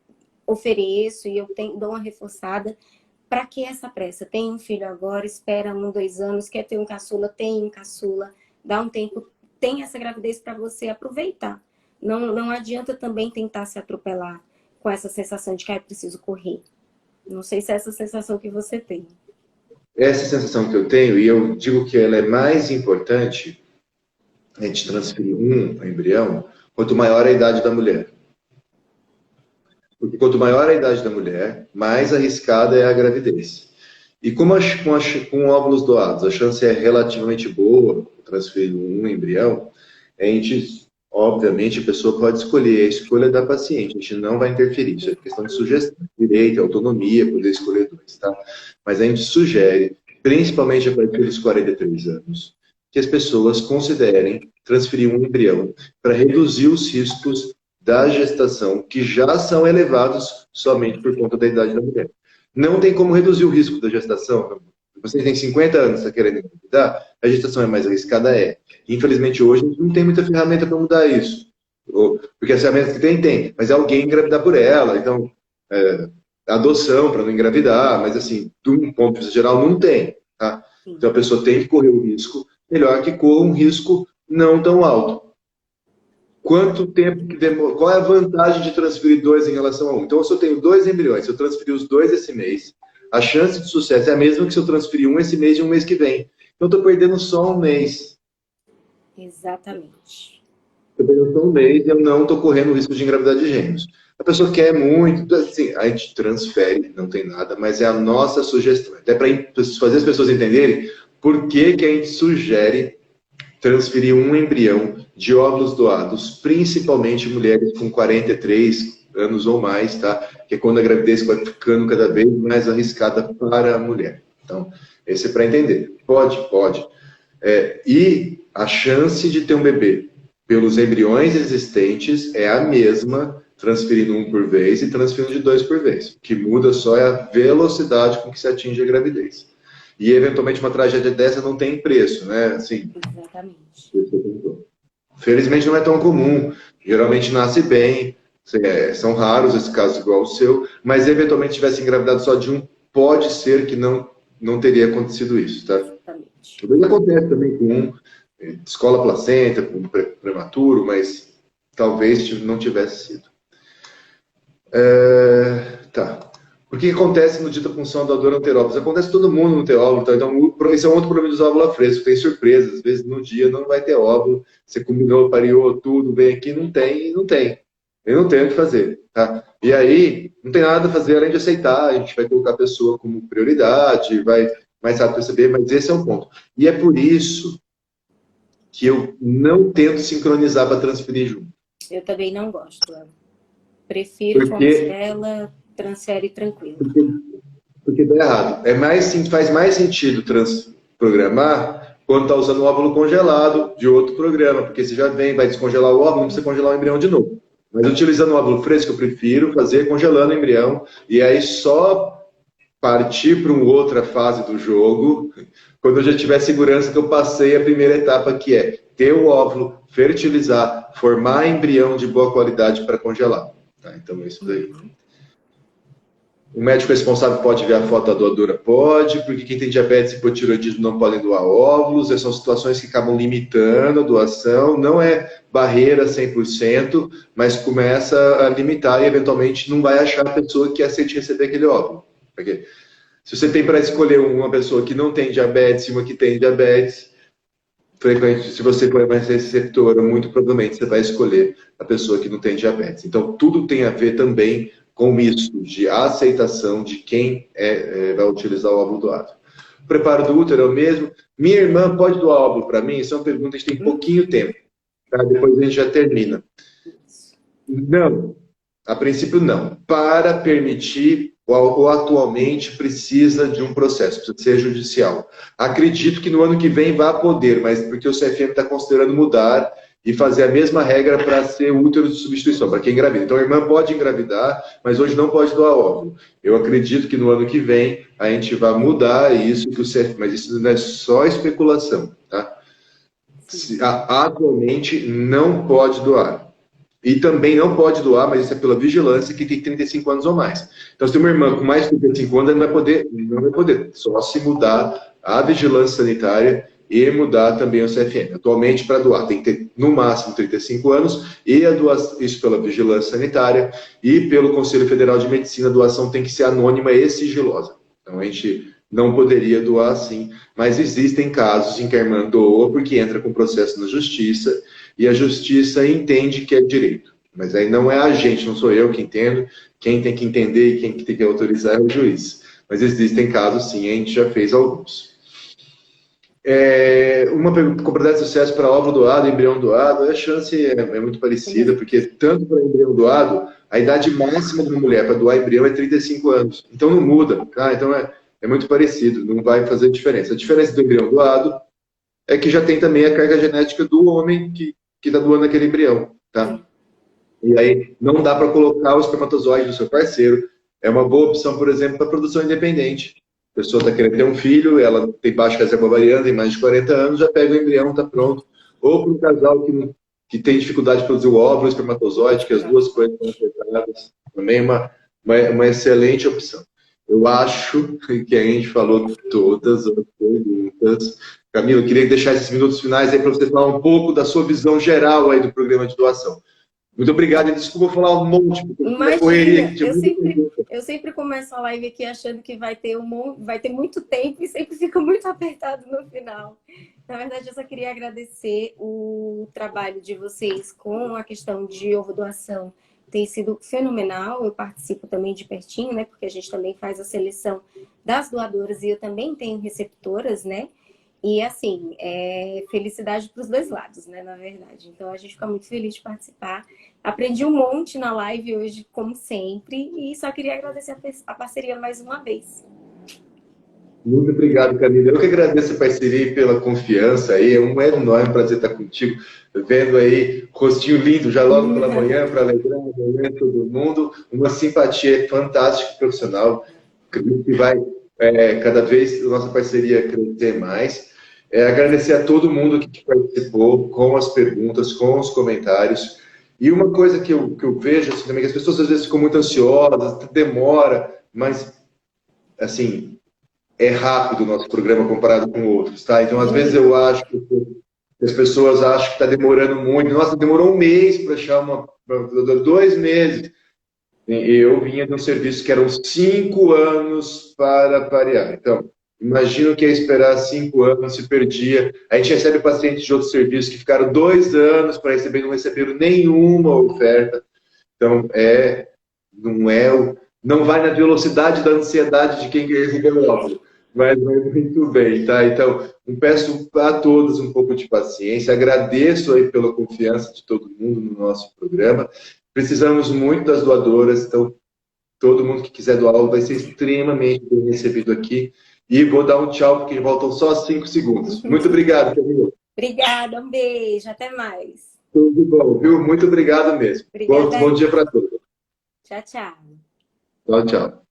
ofereço e eu dou uma reforçada para que essa pressa. Tem um filho agora, espera 1, 2 anos, quer ter um caçula, tem um caçula, dá um tempo, tem essa gravidez para você aproveitar. Não adianta também tentar se atropelar com essa sensação de que é preciso correr. Não sei se é essa sensação que você tem. Essa sensação que eu tenho, e eu digo que ela é mais importante, a gente transferir um embrião, quanto maior a idade da mulher. Porque quanto maior a idade da mulher, mais arriscada é a gravidez. E como com óvulos doados, a chance é relativamente boa, transferir um embrião, a gente, obviamente, a pessoa pode escolher, a escolha da paciente, a gente não vai interferir, isso é questão de sugestão, direito, autonomia, poder escolher 2, tá? Mas a gente sugere, principalmente a partir dos 43 anos, que as pessoas considerem transferir um embrião para reduzir os riscos da gestação, que já são elevados somente por conta da idade da mulher. Não tem como reduzir o risco da gestação. Você tem 50 anos, está querendo engravidar, a gestação é mais arriscada? É. Infelizmente, hoje, não tem muita ferramenta para mudar isso. Porque as ferramentas que tem, mas é alguém engravidar por ela. Então, adoção para não engravidar, mas assim, de um ponto de vista geral, não tem. Tá? Então, a pessoa tem que correr o risco, melhor que corra um risco não tão alto. Quanto tempo que demora? Qual é a vantagem de transferir 2 em relação a 1? Então, se eu tenho 2 embriões, se eu transferir os 2 esse mês, a chance de sucesso é a mesma que se eu transferir um esse mês e um mês que vem. Então, eu estou perdendo só um mês. Exatamente. Estou perdendo só um mês e eu não estou correndo o risco de engravidar de gêmeos. A pessoa quer muito, assim, a gente transfere, não tem nada, mas é a nossa sugestão. Até para fazer as pessoas entenderem por que a gente sugere transferir um embrião de óvulos doados, principalmente mulheres com 43 anos ou mais, tá? Que é quando a gravidez vai ficando cada vez mais arriscada para a mulher. Então, esse é para entender. Pode. E a chance de ter um bebê pelos embriões existentes é a mesma, transferindo um por vez e transferindo de 2 por vez. O que muda só é a velocidade com que se atinge a gravidez. E, eventualmente, uma tragédia dessa não tem preço, né? Assim, exatamente. Felizmente não é tão comum. Geralmente nasce bem. São raros esses casos igual o seu. Mas, eventualmente, tivesse engravidado só de um, pode ser que não teria acontecido isso, tá? Exatamente. Às vezes acontece também com um, escola placenta, com um prematuro, mas talvez não tivesse sido. Tá. O que acontece no dia da punção da dor anterópolis? Acontece todo mundo no ter óvulo, tá? Então esse é um outro problema dos óvulos a fresco, tem surpresa, às vezes no dia não vai ter óvulo, você combinou, pareou tudo, vem aqui, não tem. Ele não tem o que fazer, tá? E aí, não tem nada a fazer além de aceitar, a gente vai colocar a pessoa como prioridade, vai mais rápido perceber, mas esse é o ponto. E é por isso que eu não tento sincronizar para transferir junto. Eu também não gosto. Eu prefiro Porque, congela, transfere tranquilo. porque dá errado. Faz mais sentido programar quando está usando o óvulo congelado de outro programa, porque você já vai descongelar o óvulo, não precisa congelar o embrião de novo. Mas utilizando o óvulo fresco, eu prefiro fazer congelando o embrião e aí só partir para uma outra fase do jogo quando eu já tiver segurança que eu passei a primeira etapa, que é ter o óvulo, fertilizar, formar embrião de boa qualidade para congelar. Tá? Então, é isso daí. O médico responsável pode ver a foto da doadora? Pode, porque quem tem diabetes e hipotireoidismo não podem doar óvulos, essas são situações que acabam limitando a doação, não é barreira 100%, mas começa a limitar e eventualmente não vai achar a pessoa que aceite receber aquele óvulo. Porque se você tem para escolher uma pessoa que não tem diabetes e uma que tem diabetes, frequente, se você for mais receptora, muito provavelmente você vai escolher a pessoa que não tem diabetes. Então, tudo tem a ver também com isso, de aceitação de quem vai utilizar o óvulo doado. O preparo do útero é o mesmo. Minha irmã pode doar óvulo para mim? Isso é uma pergunta, a gente tem pouquinho tempo. Tá? Depois a gente já termina. Não. A princípio, não. Para permitir, ou atualmente precisa de um processo, precisa ser judicial. Acredito que no ano que vem vá poder, mas porque o CFM está considerando mudar e fazer a mesma regra para ser útero de substituição, para quem engravida. Então, a irmã pode engravidar, mas hoje não pode doar óvulo. Eu acredito que no ano que vem a gente vai mudar isso, que o CFM, mas isso não é só especulação, tá? Atualmente não pode doar. E também não pode doar, mas isso é pela vigilância, que tem 35 anos ou mais. Então, se tem uma irmã com mais de 35 anos, ela não vai poder. Só se mudar a vigilância sanitária e mudar também o CFM. Atualmente, para doar, tem que ter no máximo 35 anos, e isso pela vigilância sanitária e pelo Conselho Federal de Medicina, a doação tem que ser anônima e sigilosa. Então, a gente não poderia doar assim, mas existem casos em que a irmã doa porque entra com processo na justiça, e a justiça entende que é direito. Mas aí não é a gente, não sou eu que entendo. Quem tem que entender e quem tem que autorizar é o juiz. Mas existem casos, sim, a gente já fez alguns. Uma pergunta, probabilidade de sucesso para óvulo doado, embrião doado, a chance é muito parecida, porque tanto para embrião doado, a idade máxima de uma mulher para doar embrião é 35 anos. Então não muda, tá? Então é muito parecido, não vai fazer diferença. A diferença do embrião doado é que já tem também a carga genética do homem que está doando aquele embrião, tá? E aí não dá para colocar o espermatozoide do seu parceiro. É uma boa opção, por exemplo, para produção independente. A pessoa está querendo ter um filho, ela tem baixa reserva ovariana, tem mais de 40 anos, já pega o embrião, está pronto. Ou para um casal que tem dificuldade de produzir o óvulo, o espermatozoide, que as duas coisas estão afetadas, também é uma excelente opção. Eu acho que a gente falou todas as perguntas. Camila, eu queria deixar esses minutos finais aí para você falar um pouco da sua visão geral aí do programa de doação. Muito obrigado, e desculpa falar um monte, porque imagina, correria aqui eu sempre começo a live aqui achando que vai ter muito tempo e sempre fica muito apertado no final. Na verdade, eu só queria agradecer o trabalho de vocês com a questão de ovodoação. Tem sido fenomenal, eu participo também de pertinho, né? Porque a gente também faz a seleção das doadoras e eu também tenho receptoras, né? E assim, felicidade para os dois lados, né, na verdade. Então a gente fica muito feliz de participar. Aprendi um monte na live hoje, como sempre, e só queria agradecer a parceria mais uma vez. Muito obrigado, Camila. Eu que agradeço a parceria e pela confiança aí. É um enorme prazer estar contigo, vendo aí rostinho lindo já logo pela manhã, para alegrar todo mundo. Uma simpatia fantástica, profissional. Acredito que vai cada vez a nossa parceria crescer mais. Agradecer a todo mundo que participou com as perguntas, com os comentários. E uma coisa que eu vejo assim, também, que as pessoas às vezes ficam muito ansiosas, demora, mas assim, é rápido o nosso programa comparado com outros, tá? Então, às vezes eu acho que as pessoas acham que está demorando muito. Nossa, demorou um mês para achar 2 meses. Eu vinha de um serviço que eram 5 anos para parear. Então, imagino que é esperar 5 anos, se perdia. A gente recebe pacientes de outros serviços que ficaram 2 anos para receber, não receberam nenhuma oferta. Então, não vai na velocidade da ansiedade de quem recebeu o óbvio, mas vai muito bem, tá? Então, eu peço a todos um pouco de paciência, agradeço aí pela confiança de todo mundo no nosso programa. Precisamos muito das doadoras, então todo mundo que quiser doar vai ser extremamente bem recebido aqui. E vou dar um tchau, porque voltam só 5 segundos. Muito obrigado, Camila. Obrigada, um beijo, até mais. Tudo bom, viu? Muito obrigado mesmo. Bom dia para todos. Tchau, tchau. Tchau, tchau.